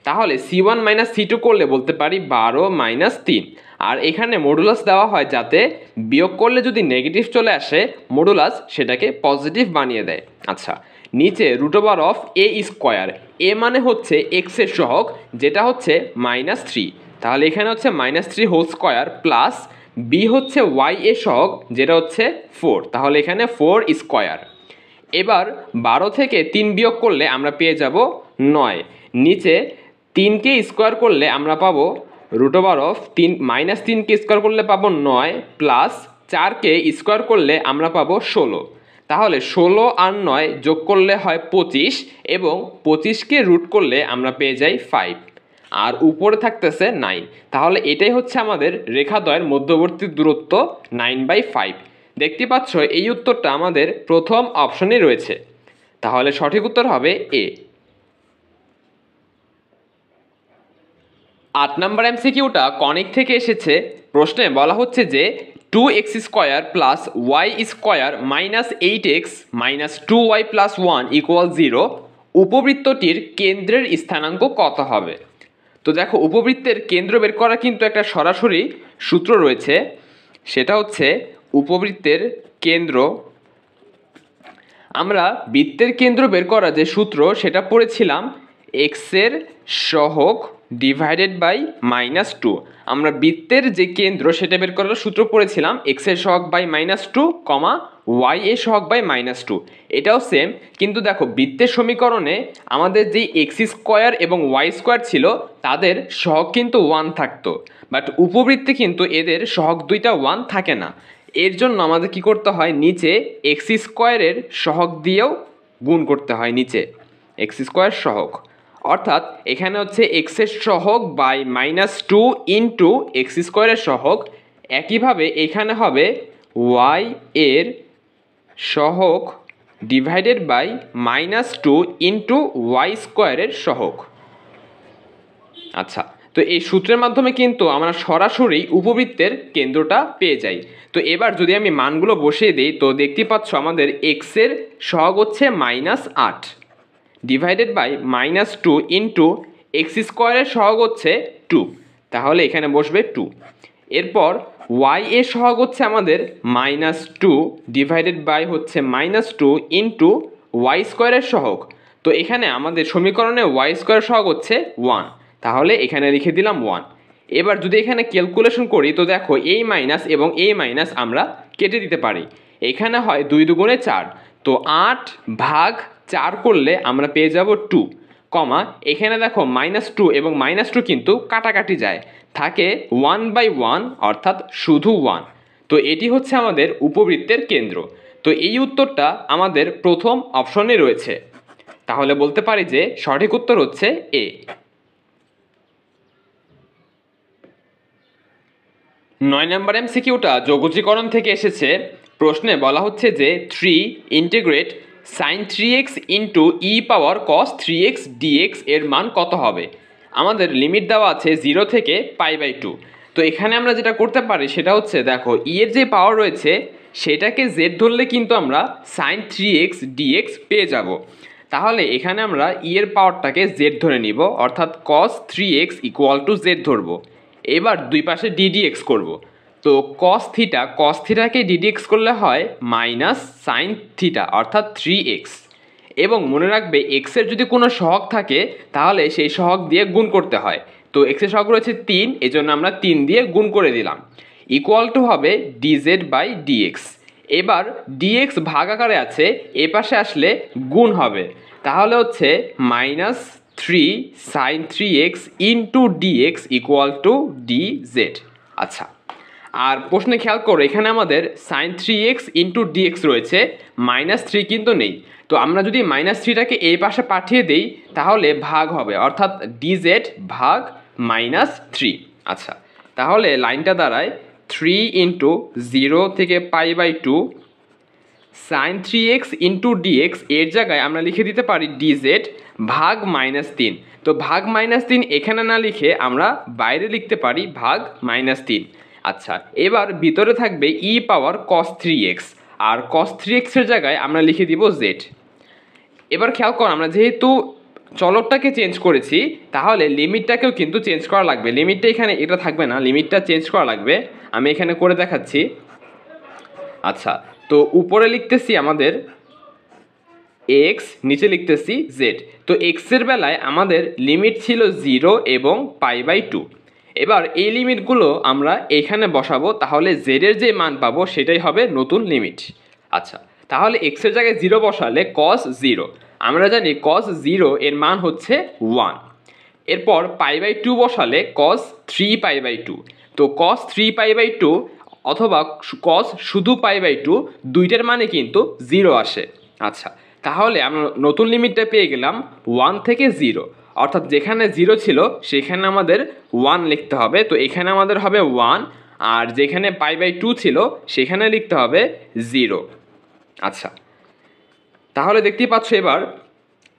তাহলে c1 মাইনাস c2 করলে বলতে পারি 12 মাইনাস 3। আর এখানে মডুলাস দেওয়া হয় যাতে বিয়োগ করলে যদি নেগেটিভ চলে আসে মডুলাস সেটাকে পজিটিভ বানিয়ে দেয়। আচ্ছা, নিচে root over of a square, a মানে হচ্ছে এক্স এর সহগ যেটা হচ্ছে -3, তাহলে এখানে হচ্ছে -3 হোল স্কোয়ার প্লাস বি হচ্ছে ওয়াই এর সহগ যেটা হচ্ছে 4, তাহলে এখানে 4 স্কোয়ার। এবার 12 থেকে 3 বিয়োগ করলে আমরা পেয়ে যাব 9। নিচে 3কে স্কোয়ার করলে আমরা পাবো -3কে স্কোয়ার করলে পাবো 9 প্লাস 4কে স্কোয়ার করলে আমরা পাবো 16। তাহলে 16 আর 9 যোগ করলে হয় 25 এবং 25কে রুট করলে আমরা পেয়ে যাই 5 আর উপরে থাকতেছে 9। তাহলে এটাই হচ্ছে আমাদের রেখাদ্বয়ের মধ্যবর্তী দূরত্ব 9/5। দেখতে পাচ্ছ এই উত্তরটা আমাদের প্রথম অপশনে রয়েছে। তাহলে সঠিক উত্তর হবে এ। 8 নম্বর এমসিকিউটা কনিক থেকে এসেছে। প্রশ্নে বলা হচ্ছে যে 2x square plus y square minus 8x minus 2y plus 1 equal 0 উপবৃত্তটির কেন্দ্রের স্থানাঙ্ক কত হবে। তো দেখো উপবৃত্তের কেন্দ্র বের করা কিন্তু একটা সরাসরি সূত্র রয়েছে, সেটা হচ্ছে উপবৃত্তের কেন্দ্র। আমরা বৃত্তের কেন্দ্র বের করা যে সূত্র সেটা পড়েছিলাম এক্সের সহগ ডিভাইডেড বাই -2। আমরা বৃত্তের যে কেন্দ্র সেটা বের করার সূত্র পড়েছিলাম এক্সের সহগ বাই -2 কমা ওয়াই এর সহগ বাই -2। এটাও সেম, কিন্তু দেখো বৃত্তের সমীকরণে আমাদের যে এক্স স্কোয়ার এবং ওয়াই স্কোয়ার ছিল তাদের সহগ কিন্তু 1 থাকতো, বাট উপবৃত্তে কিন্তু এদের সহগ দুইটা 1 থাকে না। এর জন্য আমাদের কি করতে হয়, নিচে এক্স স্কোয়ারের সহগ দিয়েও গুণ করতে হয়, নিচে এক্স স্কোয়ার সহগ, অর্থাৎ এখানে হচ্ছে এক্সের সহগ বাই -2 ইন্টু এক্স স্কোয়ারের সহগ। একইভাবে এখানে হবে ওয়াই এর সহগ ডিভাইডেড বাই -2 ইন্টু ওয়াই স্কোয়ারের সহগ। আচ্ছা, তো এই সূত্রের মাধ্যমে কিন্তু আমরা সরাসরি উপবৃত্তের কেন্দ্রটা পেয়ে যাই। তো এবার যদি আমি মানগুলো বসিয়ে দিই তো দেখতে পাচ্ছ আমাদের এক্সের সহগ হচ্ছে -8 ডিভাইডেড বাই -2 ইন্টু এক্স স্কোয়ারের সহগ হচ্ছে 2, তাহলে এখানে বসবে 2। এরপর ওয়াই এর সহগ হচ্ছে আমাদের -2 ডিভাইডেড বাই হচ্ছে -2 ইন্টু ওয়াই স্কোয়ারের সহগ। তো এখানে আমাদের সমীকরণে ওয়াই স্কোয়ারের সহগ হচ্ছে 1, তাহলে এখানে লিখে দিলাম 1। এবার যদি এখানে ক্যালকুলেশন করি তো দেখো এই মাইনাস এবং এই মাইনাস আমরা কেটে দিতে পারি। এখানে হয় 2 দুগুণে 4, তো 8 ভাগ 4 করলে আমরা পেয়ে যাব 2, কমা এখানে দেখো -2 এবং -2 কিন্তু কাটাকাটি যায়, থাকে 1/1 অর্থাৎ শুধু 1। তো এটি হচ্ছে আমাদের উপবৃত্তের কেন্দ্র। তো এই উত্তরটা আমাদের প্রথম অপশনে রয়েছে, তাহলে বলতে পারি যে সঠিক উত্তর হচ্ছে এ। 9 নম্বর এমসিকিউটা যোগজীকরণ থেকে এসেছে। প্রশ্নে বলা হচ্ছে যে 3 ইন্টিগ্রেট sin 3x ইন্টু ই পাওয়ার cos 3x dx এর মান কত হবে। আমাদের লিমিট দেওয়া আছে 0 থেকে π/2। তো এখানে আমরা যেটা করতে পারি সেটা হচ্ছে দেখো ই এর যে পাওয়ার রয়েছে সেটাকে z ধরলে কিন্তু আমরা sin 3x dx পেয়ে যাব। তাহলে এখানে আমরা ই এর পাওয়ারটাকে z ধরে নিব, অর্থাৎ cos 3x equal to z ধরবো। এবার দুই পাশে ddx করব। তো cos থিটাকে ddx করলে হয় মাইনাস সাইন থিটা অর্থাৎ 3x। এবং মনে রাখবে এক্সের যদি কোনো সহগ থাকে তাহলে সেই সহগ দিয়ে গুণ করতে হয়। তো এক্সের সহগ রয়েছে 3, এজন্য আমরা 3 দিয়ে গুণ করে দিলাম, ইকুয়াল টু হবে dz/dx। এবার dx ভাগ আকারে আছে, এ পাশে আসলে গুণ হবে, তাহলে হচ্ছে -3 sin 3x into dx equal two dz। আচ্ছা, আর প্রশ্নে খেয়াল করো এখানে আমাদের sin 3x ইন্টু dx রয়েছে, -3 কিন্তু নেই। তো আমরা যদি -3টাকে এই পাশে পাঠিয়ে দেই তাহলে ভাগ হবে, অর্থাৎ dz ভাগ -3। আচ্ছা, তাহলে লাইনটা দাঁড়ায় 3 ইন্টু 0 থেকে π/2 sin 3x ইন্টু dx, এর জায়গায় আমরা লিখে দিতে পারি dz ভাগ -3। তো ভাগ -3 এখানে না লিখে আমরা বাইরে লিখতে পারি ভাগ -3। আচ্ছা, এবার ভিতরে থাকবে ই পাওয়ার cos 3x, আর cos 3x এর জায়গায় আমরা লিখে দিব z। এবার খেয়াল কর আমরা যেহেতু চলকটাকে চেঞ্জ করেছি তাহলে লিমিটটাকেও কিন্তু চেঞ্জ করা লাগবে। লিমিটটা এখানে এটা থাকবে না, লিমিটটা চেঞ্জ করা লাগবে, আমি এখানে করে দেখাচ্ছি। আচ্ছা, তো উপরে লিখতেছি আমাদের x, নিচে লিখতেছি z। তো x এর বেলায় আমাদের লিমিট ছিল 0 এবং π/2। এবার এই লিমিটগুলো আমরা এখানে বসাবো, তাহলে z এর যে মান পাবো সেটাই হবে নতুন লিমিট। আচ্ছা, তাহলে x এর জায়গায় 0 বসালে cos 0, আমরা জানি cos 0 এর মান হচ্ছে 1। এরপর π/2 বসালে cos 3π/2, তো cos 3π/2 অথবা cos শুধু π/2 দুইটার মানে কিন্তু 0 আসে। আচ্ছা, তাহলে আমরা নতুন লিমিটটা পেয়ে গেলাম 1 থেকে 0, অর্থাৎ যেখানে 0 ছিল সেখানে আমাদের 1 লিখতে হবে, তো এখানে আমাদের হবে 1, আর যেখানে π/2 ছিল সেখানে লিখতে হবে 0। আচ্ছা, তাহলে দেখতেই পাচ্ছ এবার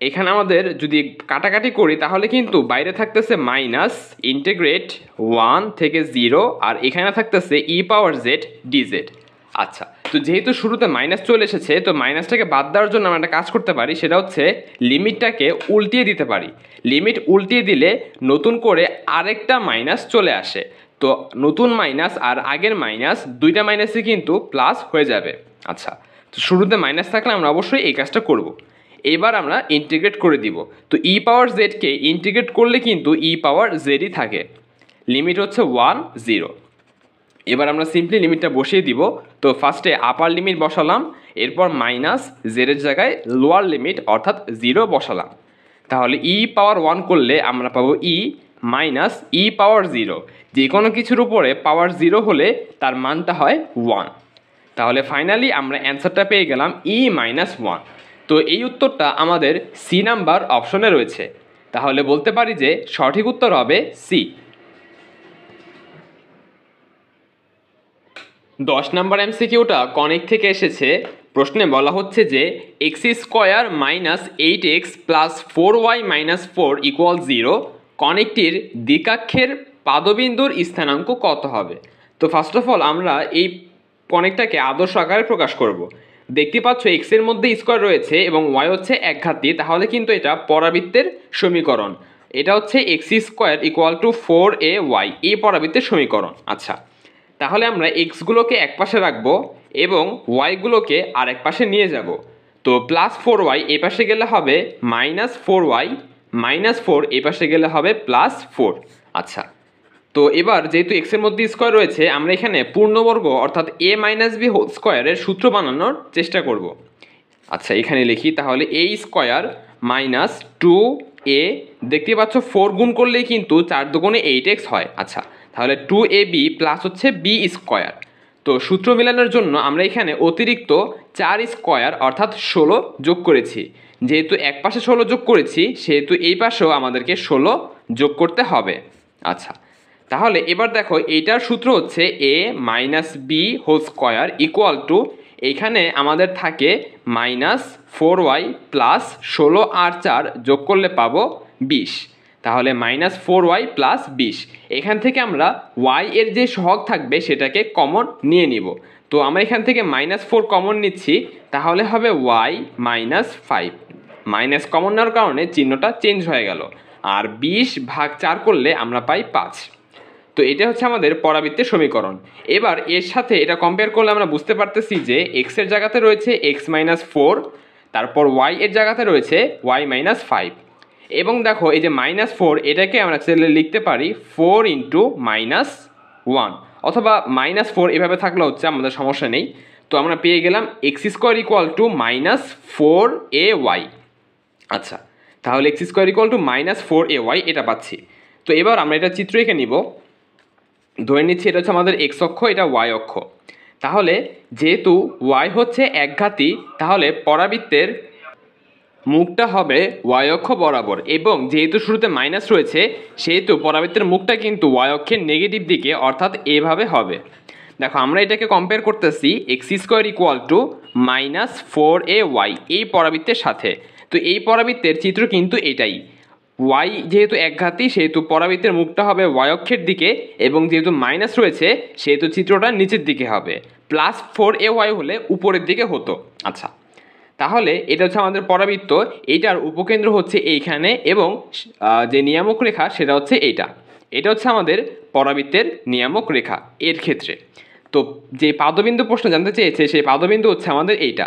এখানে আমাদের যদি কাটাকাটি করি তাহলে কিন্তু বাইরে থাকতেছে মাইনাস ইন্টিগ্রেট 1 থেকে 0, আর এখানে থাকতেছে e⁻z dz। আচ্ছা, তো যেহেতু শুরুতে মাইনাস চলে এসেছে, তো মাইনাসটাকে বাদ দেওয়ার জন্য আমরা একটা কাজ করতে পারি, সেটা হচ্ছে লিমিটটাকে উল্টিয়ে দিতে পারি। লিমিট উল্টিয়ে দিলে নতুন করে আরেকটা মাইনাস চলে আসে, তো নতুন মাইনাস আর আগের মাইনাস দুইটা মাইনাসই কিন্তু প্লাস হয়ে যাবে। আচ্ছা, তো শুরুতে মাইনাস থাকলে আমরা অবশ্যই এই কাজটা করব। এবার আমরা ইন্টিগ্রেট করে দিব, তো e⁻z কে ইন্টিগ্রেট করলে কিন্তু e⁻z-ই থাকে। লিমিট হচ্ছে 1 0। এবার আমরা সিম্পলি লিমিটটা বসিয়ে দিব, তো ফার্স্টে আপার লিমিট বসালাম, এরপর মাইনাস জেডের জায়গায় লোয়ার লিমিট অর্থাৎ 0 বসালাম। তাহলে e⁻1 করলে আমরা পাবো e মাইনাস e⁻0। যে কোনো কিছুর উপরে পাওয়ার 0 হলে তার মানটা হয় 1। তাহলে ফাইনালি আমরা অ্যান্সারটা পেয়ে গেলাম e-1। তো এই উত্তরটা আমাদের সি নাম্বার অপশনে রয়েছে, তাহলে বলতে পারি যে সঠিক উত্তর হবে সি। 10 নম্বর এমসিকিউটা কনিক থেকে এসেছে। প্রশ্নে বলা হচ্ছে যে x² minus 8x plus 4y minus 4 equal 0 কনিকটির দ্বিকাক্ষের পাদবিন্দুর স্থানাঙ্ক কত হবে। তো ফার্স্ট অফ অল আমরা এই কনিকটাকে আদর্শ আকারে প্রকাশ করব। দেখতে পাচ্ছ এক্স এর মধ্যে স্কোয়ার রয়েছে এবং ওয়াই হচ্ছে একঘাতি, তাহলে কিন্তু এটা পরাবৃত্তের সমীকরণ। এটা হচ্ছে x² ইকুয়াল টু 4ay, এই পরাবৃত্তের সমীকরণ। আচ্ছা, তাহলে আমরা এক্সগুলোকে এক পাশে রাখবো এবং ওয়াইগুলোকে আর এক পাশে নিয়ে যাব। তো প্লাস 4y এই পাশে গেলে হবে মাইনাস 4y, মাইনাস 4 এই পাশে গেলে হবে প্লাস 4। আচ্ছা, তো এবার যেহেতু এক্স এর মধ্যে স্কোয়ার রয়েছে, আমরা এখানে পূর্ণবর্গ অর্থাৎ a মাইনাস বি হোল স্কোয়ারের সূত্র বানানোর চেষ্টা করব। আচ্ছা, এখানে লিখি, তাহলে a² মাইনাস 2a, দেখতে পাচ্ছ 4 গুণ করলেই কিন্তু 4 দুগুণে 8x হয়। আচ্ছা, তাহলে 2ab প্লাস হচ্ছে b²। তো সূত্র মেলানোর জন্য আমরা এখানে অতিরিক্ত 4² অর্থাৎ 16 যোগ করেছি। যেহেতু এক পাশে 16 যোগ করেছি সেহেতু এই পাশেও আমাদেরকে 16 যোগ করতে হবে। আচ্ছা, তাহলে এবার দেখো এইটার সূত্র হচ্ছে a minus b whole square equal to, এইখানে আমাদের থাকে মাইনাস 4y প্লাস 16 আর 4 যোগ করলে পাবো 20। তাহলে মাইনাস 4y প্লাস 20, এখান থেকে আমরা y এর যে সহগ থাকবে সেটাকে কমন নিয়ে নিব। তো আমরা এখান থেকে মাইনাস 4 কমন নিচ্ছি, তাহলে হবে y মাইনাস 5। মাইনাস কমন নেওয়ার কারণে চিহ্নটা চেঞ্জ হয়ে গেল, আর 20 ভাগ 4 করলে আমরা পাই 5। তো এটা হচ্ছে আমাদের পরাবৃত্তের সমীকরণ। এবার এর সাথে এটা কম্পেয়ার করলে আমরা বুঝতে পারতেছি যে এক্স এর জায়গাতে রয়েছে x মাইনাস 4, তারপর y এর জায়গাতে রয়েছে y মাইনাস 5, এবং দেখো এই যে মাইনাস 4 এটাকে আমরা চাইলে লিখতে পারি 4 ইন্টু মাইনাস 1, অথবা মাইনাস 4 এভাবে থাকলে হচ্ছে আমাদের সমস্যা নেই। তো আমরা পেয়ে গেলাম x² equal to minus 4ay। আচ্ছা, তাহলে x² equal to minus 4ay এটা পাচ্ছি। তো এবার আমরা এটা চিত্র এঁকে নিব। ধরে নিচ্ছি এটা হচ্ছে আমাদের এক্স অক্ষ, এটা ওয়াই অক্ষ। তাহলে যেহেতু ওয়াই হচ্ছে একঘাতি, তাহলে পরাবৃত্তের মুখটা হবে ওয়াই অক্ষ বরাবর, এবং যেহেতু শুরুতে মাইনাস রয়েছে সেহেতু পরাবৃত্তের মুখটা কিন্তু ওয়াই অক্ষের নেগেটিভ দিকে, অর্থাৎ এভাবে হবে। দেখো আমরা এটাকে কম্পেয়ার করতেছি x² equal to minus 4ay এই পরাবৃত্তের সাথে। তো এই পরাবৃত্তের চিত্র কিন্তু এটাই। ওয়াই যেহেতু একঘাতি সেহেতু পরাবৃত্তের মুখটা হবে ওয়াই অক্ষের দিকে, এবং যেহেতু মাইনাস রয়েছে সেহেতু চিত্রটা নিচের দিকে হবে। প্লাস 4ay হলে উপরের দিকে হতো। আচ্ছা, তাহলে এটা হচ্ছে আমাদের পরাবৃত্ত, এইটার উপকেন্দ্র হচ্ছে এইখানে, এবং যে নিয়ামক রেখা সেটা হচ্ছে এইটা। এটা হচ্ছে আমাদের পরাবৃত্তের নিয়ামক রেখা এর ক্ষেত্রে। তো যে পাদবিন্দু প্রশ্ন জানতে চেয়েছে সেই পাদবিন্দু হচ্ছে আমাদের এইটা।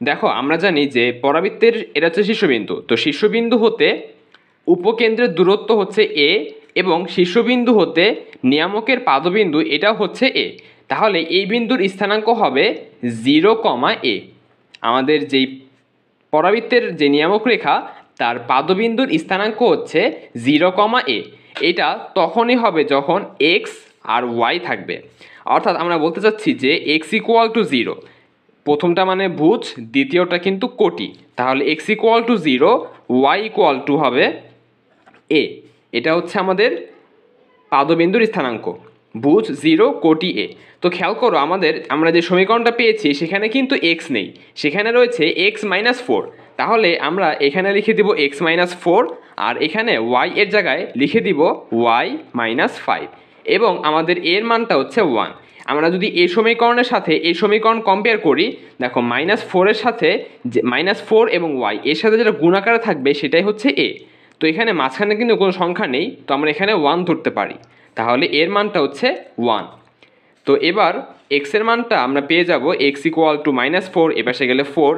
দেখো আমরা জানি যে পরাবৃত্তের এটা হচ্ছে শীর্ষবিন্দু, তো শীর্ষবিন্দু হতে উপকেন্দ্রের দূরত্ব হচ্ছে a, এবং শীর্ষবিন্দু হতে নিয়ামকের পাদবিন্দু এটাও হচ্ছে a। তাহলে এই বিন্দুর স্থানাঙ্ক হবে 0, a। আমাদের যেই পরাবৃত্তের যে নিয়ামক রেখা তার পাদবিন্দুর স্থানাঙ্ক হচ্ছে 0, a। এটা তখনই হবে যখন x আর y থাকবে, অর্থাৎ আমরা বলতে চাচ্ছি যে x = 0, প্রথমটা মানে ভুজ, দ্বিতীয়টা কিন্তু কোটি। তাহলে x = 0, y = হবে a। এটা হচ্ছে আমাদের পাদবিন্দুর স্থানাঙ্ক, ভুজ 0, কোটি a। তো খেয়াল করো আমরা যে সমীকরণটা পেয়েছি সেখানে কিন্তু x নেই, সেখানে রয়েছে x - 4। তাহলে আমরা এখানে লিখে দিব x - 4, আর এখানে y এর জায়গায় লিখে দিব y - 5, এবং আমাদের এর মানটা হচ্ছে 1। আমরা যদি এই সমীকরণের সাথে এই সমীকরণ কম্পেয়ার করি, দেখো -4 এর সাথে -4 এবং y এর সাথে যেটা গুণাকারে থাকবে সেটাই হচ্ছে a। তো এখানে মাঝখানে কিন্তু কোনো সংখ্যা নেই, তো আমরা এখানে 1 ধরতে পারি, তাহলে এর মানটা হচ্ছে 1। তো এবার x এর মানটা আমরা পেয়ে যাব x = -4, এপাশে গেলে 4,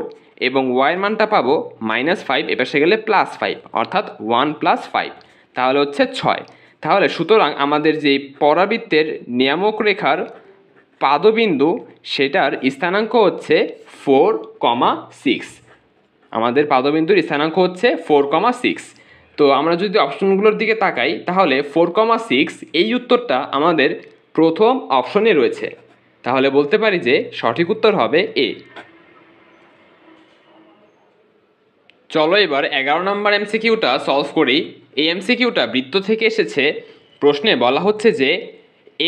এবং y এর মানটা পাবো -5, এপাশে গেলে +5, অর্থাৎ 1 + 5, তাহলে হচ্ছে 6। তাহলে সুতরাং আমাদের যে পরাবৃত্তের নিয়ামক রেখার পাদবিন্দু সেটার স্থানাঙ্ক হচ্ছে 4,6। আমাদের পাদবিন্দুর স্থানাঙ্ক হচ্ছে 4,6। তো আমরা যদি অপশনগুলোর দিকে তাকাই তাহলে 4,6 এই উত্তরটা আমাদের প্রথম অপশনে রয়েছে, তাহলে বলতে পারি যে সঠিক উত্তর হবে এ। চলো এবার 11 নম্বর এমসিকিউটা সলভ করি। এই এমসিকিউটা বৃত্ত থেকে এসেছে। প্রশ্নে বলা হচ্ছে যে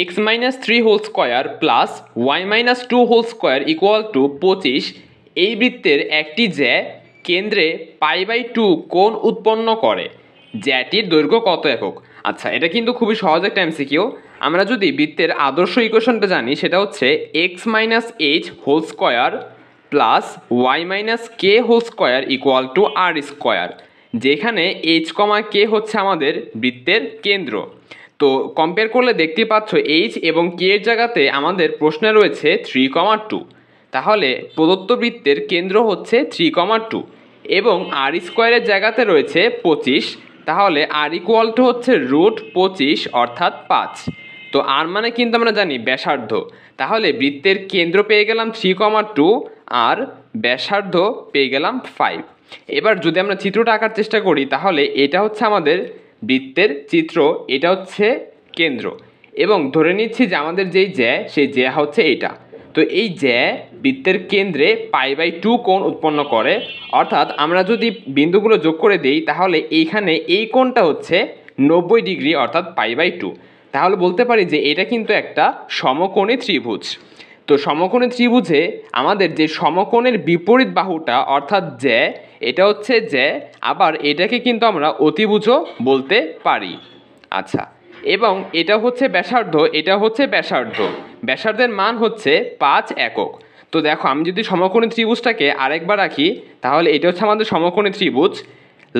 x - 3 whole square plus y - 2 whole square = 25 এই বৃত্তের একটি জ্যা কেন্দ্রে π/2 কোণ উৎপন্ন করে, জ্যাটির দৈর্ঘ্য কত একক? আচ্ছা, এটা কিন্তু খুবই সহজ একটা এমসিকিউ। আমরা যদি বৃত্তের আদর্শ ইকুয়েশনটা জানি সেটা হচ্ছে x - h whole square plus y - k whole square = r², যেখানে h, k হচ্ছে আমাদের বৃত্তের কেন্দ্র। তো কম্পেয়ার করলে দেখতে পাচ্ছ h এবং k এর জায়গাতে আমাদের প্রশ্নে রয়েছে 3,2। তাহলে প্রদত্ত বৃত্তের কেন্দ্র হচ্ছে 3,2 এবং r² জায়গাতে রয়েছে 25। তাহলে r = হচ্ছে √25 অর্থাৎ 5। তো r মানে কিন্তু আমরা জানি ব্যাসার্ধ। তাহলে বৃত্তের কেন্দ্র পেয়ে গেলাম 3,2 আর ব্যাসার্ধ পেয়ে গেলাম 5। এবার যদি আমরা চিত্রটা আঁকার চেষ্টা করি তাহলে এটা হচ্ছে আমাদের বৃত্তের চিত্র, এটা হচ্ছে কেন্দ্র, এবং ধরে নিচ্ছি যে আমাদের যেই জ্যা সেই জ্যা হচ্ছে এটা। তো এই জ্যা বৃত্তের কেন্দ্রে π/2 কোণ উৎপন্ন করে, অর্থাৎ আমরা যদি বিন্দুগুলো যোগ করে দেই তাহলে এইখানে এই কোণটা হচ্ছে 90 ডিগ্রি অর্থাৎ π/2। তাহলে বলতে পারি যে এটা কিন্তু একটা সমকোণী ত্রিভুজ। তো সমকোণী ত্রিভুজে আমাদের যে সমকোণের বিপরীত বাহুটা অর্থাৎ জ্যা, এটা হচ্ছে জ্যা, আবার এটাকে কিন্তু আমরা অতিভুজও বলতে পারি। আচ্ছা, এবং এটা হচ্ছে ব্যাসার্ধ, এটা হচ্ছে ব্যাসার্ধ, ব্যাসার্ধের মান হচ্ছে 5 একক। তো দেখো আমি যদি সমকোণী ত্রিভুজটাকে আরেকবার রাখি তাহলে এটা হচ্ছে আমাদের সমকোণী ত্রিভুজ,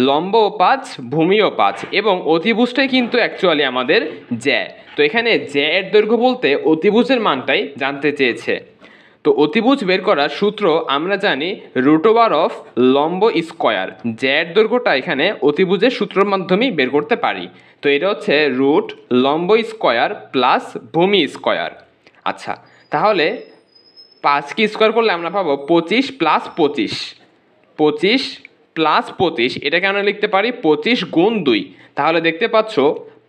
লম্বও 5, ভূমিও 5, এবং অতিভুজটাই কিন্তু অ্যাকচুয়ালি আমাদের জ্যা। তো এখানে জ্যা এর দৈর্ঘ্য বলতে অতিভুজের মানটাই জানতে চেয়েছে। তো অতিভুজ বের করার সূত্র আমরা জানি √of লম্ব স্কোয়ার। জ্যা এর দৈর্ঘ্যটা এখানে অতিভুজের সূত্রের মাধ্যমেই বের করতে পারি। তো এটা হচ্ছে √ লম্ব স্কোয়ার প্লাস ভূমি স্কোয়ার। আচ্ছা, তাহলে 5কে স্কোয়ার করলে আমরা পাবো 25 + 25, 25 + 25, এটাকে আমরা লিখতে পারি 25 × 2। তাহলে দেখতে পাচ্ছ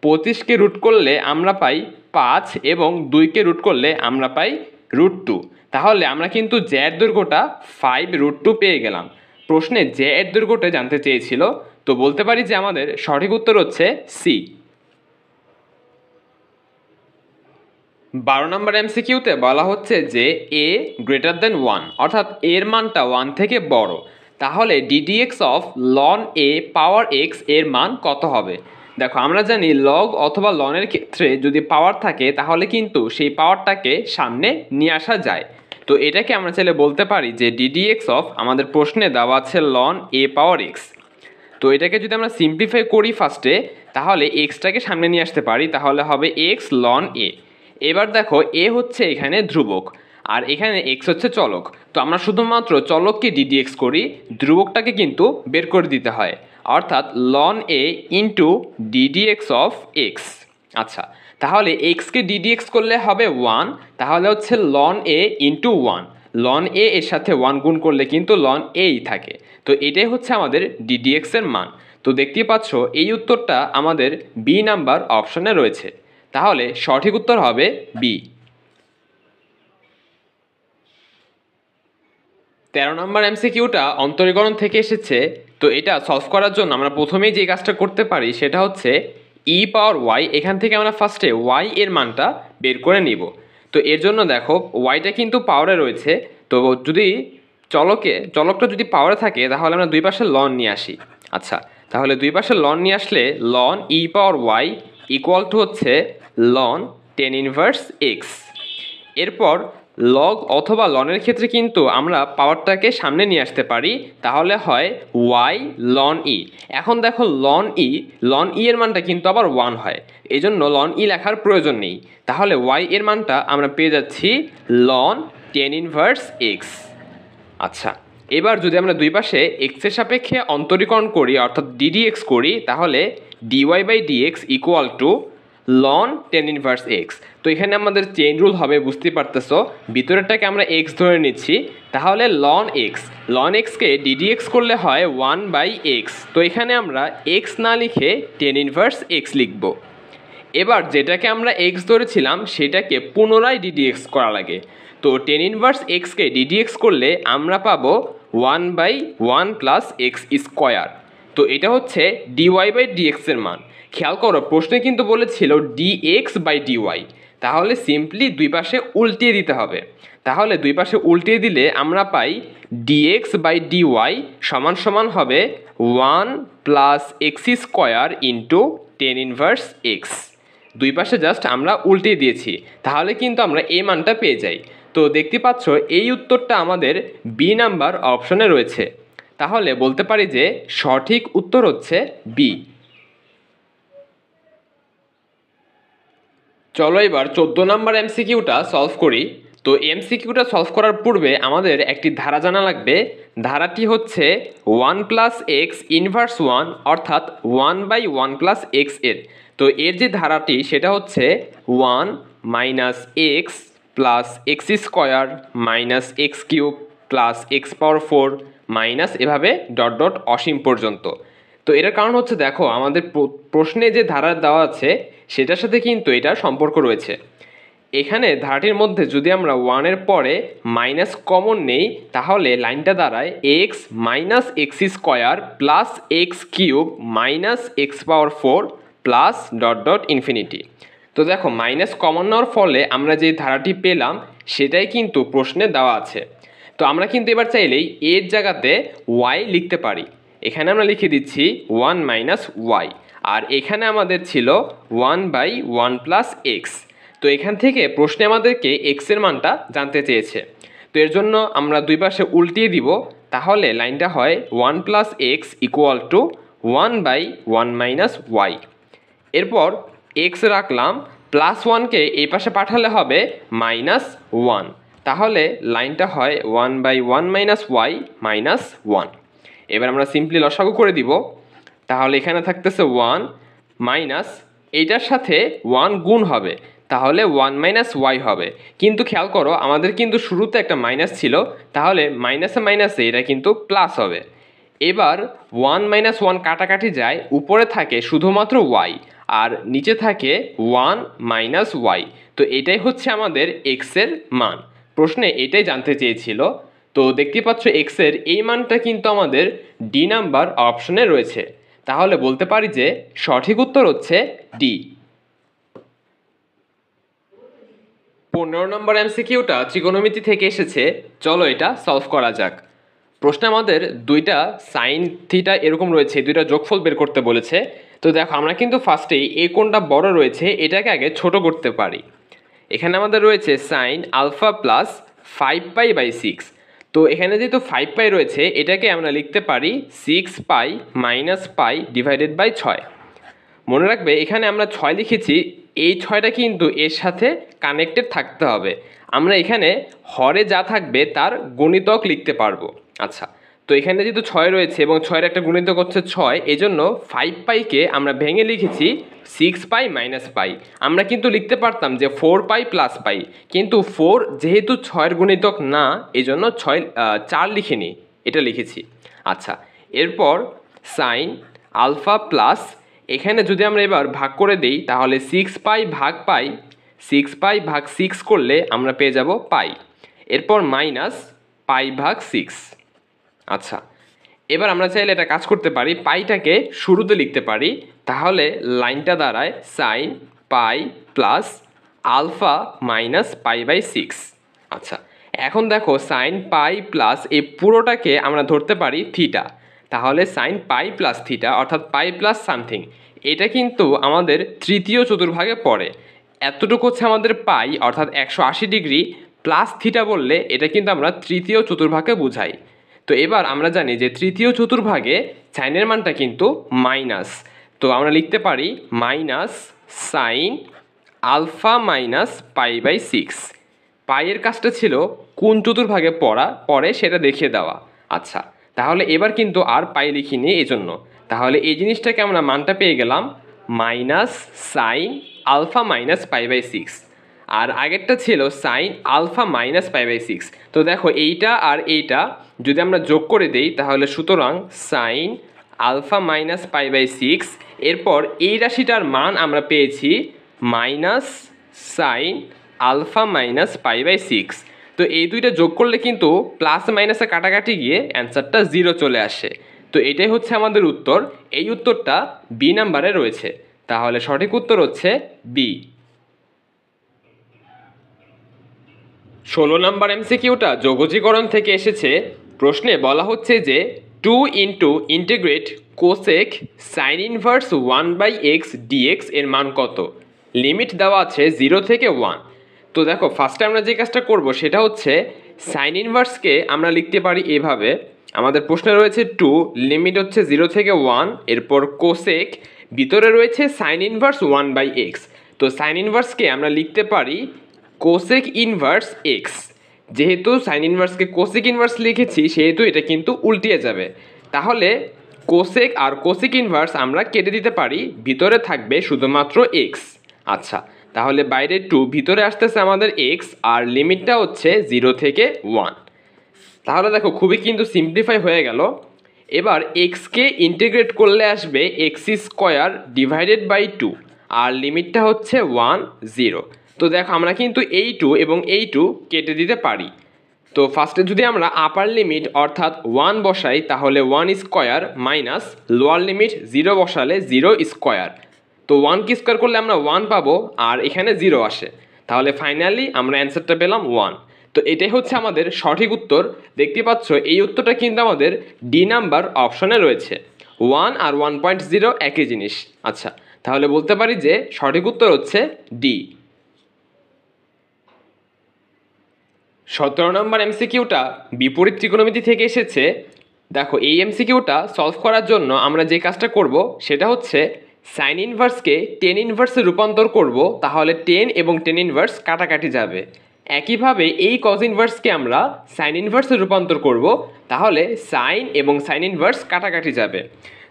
25কে রুট করলে আমরা পাই 5 এবং 2কে রুট করলে আমরা পাই √2। তাহলে আমরা কিন্তু জ্যা এর দৈর্ঘ্যটা 5√2 পেয়ে গেলাম। প্রশ্নে জ্যা এর দৈর্ঘ্যটা জানতে চেয়েছিল, তো বলতে পারি যে আমাদের সঠিক উত্তর হচ্ছে সি। 12 নম্বর এমসিকিউতে বলা হচ্ছে যে a > 1, অর্থাৎ এর মানটা 1 থেকে বড়, তাহলে ddx of ln a power x এর মান কত হবে? দেখো আমরা জানি লগ অথবা লনের ক্ষেত্রে যদি পাওয়ার থাকে তাহলে কিন্তু সেই পাওয়ারটাকে সামনে নিয়ে আসা যায়। তো এটাকে আমরা চাইলে বলতে পারি যে ddx অফ, আমাদের প্রশ্নে দেওয়া আছে ln a পাওয়ার x। তো এটাকে যদি আমরা সিম্পলিফাই করি ফার্স্টে, তাহলে এক্সটাকে সামনে নিয়ে আসতে পারি, তাহলে হবে x ln a। এবার দেখো a হচ্ছে এখানে ধ্রুবক আর এখানে x হচ্ছে চলক। তো আমরা শুধুমাত্র চলককে ddx করি, ধ্রুবকটাকে কিন্তু বের করে দিতে হয়, অর্থাৎ ln a into ddx of x। আচ্ছা, তাহলে x কে ddx করলে হবে 1, তাহলে হচ্ছে ln a ইন্টু 1। লন এ এর সাথে 1 গুণ করলে কিন্তু লন এই থাকে। তো এটাই হচ্ছে আমাদের ddx এর মান। তো দেখতেই পাচ্ছ এই উত্তরটা আমাদের বি নাম্বার অপশনে রয়েছে। তাহলে সঠিক উত্তর হবে বি। 13 নম্বর এমসিকিউটা অন্তরীকরণ থেকে এসেছে। তো এটা সলভ করার জন্য আমরা প্রথমেই যে কাজটা করতে পারি সেটা হচ্ছে ই পাওয়ার ওয়াই, এখান থেকে আমরা ফার্স্টে ওয়াই এর মানটা বের করে নিব। তো এর জন্য দেখো ওয়াইটা কিন্তু পাওয়ারে রয়েছে। তো যদি চলকটা যদি পাওয়ারে থাকে তাহলে আমরা দুই পাশে লন নিয়ে আসি। আচ্ছা, তাহলে দুই পাশে লন নিয়ে আসলে ln e power y equal to হচ্ছে লন টেন ইনভার্স এক্স। এরপর লগ অথবা লনের ক্ষেত্রে কিন্তু আমরা পাওয়ারটাকে সামনে নিয়ে আসতে পারি, তাহলে হয় ওয়াই লন ই। এখন দেখো লন ই এর মানটা কিন্তু আবার 1 হয়, এই জন্য লন ই লেখার প্রয়োজন নেই। তাহলে ওয়াই এর মানটা আমরা পেয়ে যাচ্ছি লন টেন ইনভার্স এক্স। আচ্ছা, এবার যদি আমরা দুই পাশে এক্সের সাপেক্ষে অন্তরীকরণ করি অর্থাৎ ডিডিএক্স করি, তাহলে d y by d x equal to ln ten inverse x. তো এখানে আমাদের চেইন রুল হবে, বুঝতে পারতেছো, ভিতরেরটাকে আমরা এক্স ধরে নিচ্ছি। তাহলে লন এক্সকে ডিডিএক্স করলে হয় 1 বাই এক্স। তো এখানে আমরা এক্স না লিখে টেন ইনভার্স এক্স লিখব। এবার যেটাকে আমরা এক্স ধরেছিলাম সেটাকে পুনরায় ডিডিএক্স করা লাগে। তো টেন ইনভার্স এক্সকে ডিডিএক্স করলে আমরা পাবো 1 বাই 1 প্লাস এক্স স্কোয়ার। তো এটা হচ্ছে ডিওয়াই বাই ডিএক্স এর মান। খেয়াল করো প্রশ্নে কিন্তু বলেছিল ডিএক্স বাই ডিওয়াই, তাহলে সিম্পলি দুই পাশে উল্টিয়ে দিতে হবে। তাহলে দুই পাশে উল্টিয়ে দিলে আমরা পাই ডিএক্স বাই ডিওয়াই সমান সমান হবে 1 plus x square into ten inverse x. দুই পাশে জাস্ট আমরা উল্টিয়ে দিয়েছি, তাহলে কিন্তু আমরা এই মানটা পেয়ে যাই। তো দেখতে পাচ্ছ এই উত্তরটা আমাদের বি নাম্বার অপশনে রয়েছে। তাহলে বলতে পারি যে সঠিক উত্তর হচ্ছে বি। চলো এবার 14 নম্বর এমসিকিউটা সলভ করি। তো এমসিকিউটা সলভ করার পূর্বে আমাদের একটি ধারা জানা লাগবে। ধারাটি হচ্ছে 1 প্লাস এক্স ইনভার্স 1 অর্থাৎ 1 বাই 1 প্লাস এক্স এর। তো এর যে ধারাটি সেটা হচ্ছে 1 minus x plus x square minus x cube plus x power 4 minus এভাবে ডট ডট অসীম পর্যন্ত। তো এটার কারণ হচ্ছে দেখো আমাদের প্রশ্নে যে ধারা দেওয়া আছে সেটার সাথে কিন্তু এটা সম্পর্ক রয়েছে। এখানে ধারাটির মধ্যে যদি আমরা 1-এর পরে মাইনাস কমন নেই তাহলে লাইনটা দাঁড়ায় x minus x square plus x cube minus x power 4 plus dot dot infinity. তো দেখো মাইনাস কমন নেওয়ার ফলে আমরা যে ধারাটি পেলাম সেটাই কিন্তু প্রশ্নে দেওয়া আছে। তো আমরা কিন্তু এবার চাইলেই এর জায়গাতে ওয়াই লিখতে পারি। এখানে আমরা লিখে দিচ্ছি 1 মাইনাস ওয়াই, আর এখানে আমাদের ছিল 1 বাই 1 প্লাস এক্স। তো এখান থেকে প্রশ্নে আমাদেরকে এক্সের মানটা জানতে চেয়েছে। তো এর জন্য আমরা দুই পাশে উল্টিয়ে দিব, তাহলে লাইনটা হয় 1 plus x equal to 1 by 1 minus y. এরপর এক্স রাখলাম, প্লাস 1কে এই পাশে পাঠালে হবে মাইনাস 1, তাহলে লাইনটা হয় 1 বাই 1 মাইনাস ওয়াই মাইনাস 1। এবার আমরা সিম্পলি লসাগু করে দিব, তাহলে এখানে থাকতেছে 1 মাইনাস এইটার সাথে 1 গুণ হবে, তাহলে 1 মাইনাস ওয়াই হবে। কিন্তু খেয়াল করো আমাদের কিন্তু শুরুতে একটা মাইনাস ছিল, তাহলে মাইনাসে মাইনাসে এটা কিন্তু প্লাস হবে। এবার 1 মাইনাস 1 কাটাকাটি যায়, উপরে থাকে শুধুমাত্র ওয়াই আর নিচে থাকে 1 মাইনাস ওয়াই। তো এটাই হচ্ছে আমাদের এক্সের মান। প্রশ্নে এটাই জানতে চেয়েছিল। তো দেখতে পাচ্ছ এক্সের এই মানটা কিন্তু আমাদের ডি নাম্বার অপশনে রয়েছে। তাহলে বলতে পারি যে সঠিক উত্তর হচ্ছে ডি। 15 নম্বর এমসিকিউটা ত্রিকোণমিতি থেকে এসেছে। চলো এটা সলভ করা যাক। প্রশ্নে আমাদের দুইটা সাইন থিটা এরকম রয়েছে, দুইটা যোগফল বের করতে বলেছে। তো দেখো আমরা কিন্তু ফার্স্টেই এই কোণটা বড় রয়েছে এটাকে আগে ছোট করতে পারি। এখানে আমাদের রয়েছে sine alpha plus 5 pi by 6। তো এখানে যেহেতু 5 পাই রয়েছে এটাকে আমরা লিখতে পারি 6 পাই মাইনাস পাই ডিভাইডেড বাই 6। মনে রাখবে এখানে আমরা 6 লিখেছি, এই 6টা কিন্তু এর সাথে কানেক্টেড থাকতে হবে। আমরা এখানে হরে যা থাকবে তার গণিতক লিখতে পারবো। আচ্ছা, তো এখানে যেহেতু 6 রয়েছে এবং 6-এর একটা গুণিতক হচ্ছে 6, এজন্য 5 পাইকে আমরা ভেঙে লিখেছি 6 পাই মাইনাস পাই। আমরা কিন্তু লিখতে পারতাম যে 4 পাই প্লাস পাই, কিন্তু 4 যেহেতু 6-এর গুণিতক না, এজন্য 4 লিখিনি, এটা লিখেছি। আচ্ছা, এরপর সাইন আলফা প্লাস, এখানে যদি আমরা এবার ভাগ করে দেই তাহলে 6 পাই ভাগ পাই, 6 পাই ভাগ 6 করলে আমরা পেয়ে যাব পাই। এরপর মাইনাস পাই ভাগ 6। আচ্ছা, এবার আমরা চাইলে এটা কাজ করতে পারি, পাইটাকে শুরুতে লিখতে পারি, তাহলে লাইনটা দাঁড়ায় sine pi plus alpha minus pi by 6। আচ্ছা, এখন দেখো সাইন পাই প্লাস এই পুরোটাকে আমরা ধরতে পারি থিটা, তাহলে সাইন পাই প্লাস থিটা অর্থাৎ পাই প্লাস সামথিং, এটা কিন্তু আমাদের তৃতীয় চতুর্ভাগে পড়ে। এতটুকু হচ্ছে আমাদের পাই অর্থাৎ 180 ডিগ্রি প্লাস থিটা বললে এটা কিন্তু আমরা তৃতীয় চতুর্ভাগে বুঝাই। তো এবার আমরা জানি যে তৃতীয় চতুর্ভাগে সাইনের মানটা কিন্তু মাইনাস, তো আমরা লিখতে পারি minus sine alpha minus pi by 6। পাইয়ের কাজটা ছিল কোন চতুর্ভাগে পড়ে সেটা দেখিয়ে দেওয়া। আচ্ছা, তাহলে এবার কিন্তু আর পাই লিখিনি এজন্য, তাহলে এই জিনিসটাকে আমরা মানটা পেয়ে গেলাম minus sine alpha minus pi by 6, আর আগেরটা ছিল sine alpha minus pi by 6। তো দেখো এইটা আর এইটা যদি আমরা যোগ করে দেই তাহলে সুতরাং sine alpha minus pi by 6, এরপর এই রাশিটার মান আমরা পেয়েছি minus sine alpha minus pi by 6। তো এই দুইটা যোগ করলে কিন্তু প্লাস মাইনাসে কাটাকাটি গিয়ে অ্যান্সারটা 0 চলে আসে। তো এটাই হচ্ছে আমাদের উত্তর, এই উত্তরটা বি নাম্বারে রয়েছে, তাহলে সঠিক উত্তর হচ্ছে বি। 16 নম্বর এমসিকিউটা যোগজীকরণ থেকে এসেছে। প্রশ্নে বলা হচ্ছে যে 2 into integrate cosec sign inverse 1/x dx এর মান কত? লিমিট দেওয়া আছে 0 থেকে 1। তো দেখো ফার্স্টে আমরা যে কাজটা করব সেটা হচ্ছে সাইন ইনভার্সকে আমরা লিখতে পারি এভাবে, আমাদের প্রশ্নে রয়েছে 2, লিমিট হচ্ছে 0 থেকে 1, এরপর কোসেক, ভিতরে রয়েছে সাইন ইনভার্স 1/x। তো সাইন ইনভার্সকে আমরা লিখতে পারি কোসেক ইনভার্স এক্স। যেহেতু সাইন ইনভার্সকে কোসেক ইনভার্স লিখেছি সেহেতু এটা কিন্তু উল্টিয়ে যাবে, তাহলে কোসেক আর কোসেক ইনভার্স আমরা কেটে দিতে পারি, ভিতরে থাকবে শুধুমাত্র এক্স। আচ্ছা, তাহলে বাইরে 2, ভিতরে আসতেছে আমাদের এক্স, আর লিমিটটা হচ্ছে 0 থেকে 1। তাহলে দেখো খুবই কিন্তু সিম্পলিফাই হয়ে গেল। এবার এক্সকে ইন্টিগ্রেট করলে আসবে এক্স স্কোয়ার ডিভাইডেড বাই 2, আর লিমিটটা হচ্ছে 1, 0। তো দেখো আমরা কিন্তু এই 2 এবং এই 2 কেটে দিতে পারি। তো ফার্স্টে যদি আমরা আপার লিমিট অর্থাৎ 1 বসাই তাহলে 1 স্কোয়ার মাইনাস লোয়ার লিমিট 0 বসালে 0 স্কোয়ার। তো 1 কি স্কোয়ার করলে আমরা 1 পাবো, আর এখানে 0 আসে, তাহলে ফাইনালি আমরা অ্যান্সারটা পেলাম 1। তো এটাই হচ্ছে আমাদের সঠিক উত্তর। দেখতে পাচ্ছ এই উত্তরটা কিন্তু আমাদের ডি নাম্বার অপশনে রয়েছে। 1 আর 1.0 একই জিনিস। আচ্ছা, তাহলে বলতে পারি যে সঠিক উত্তর হচ্ছে ডি। 17 নম্বর এমসিকিউটা বিপরীত ত্রিকোণমিতি থেকে এসেছে। দেখো এই এমসিকিউটা সলভ করার জন্য আমরা যে কাজটা করব সেটা হচ্ছে সাইন ইনভার্সকে টেন ইনভার্সে রূপান্তর করব, তাহলে 10 এবং টেন ইনভার্স কাটাকাটি যাবে। একইভাবে এই কজ ইনভার্সকে আমরা সাইন ইনভার্সে রূপান্তর করব, তাহলে সাইন এবং সাইন ইনভার্স কাটাকাটি যাবে।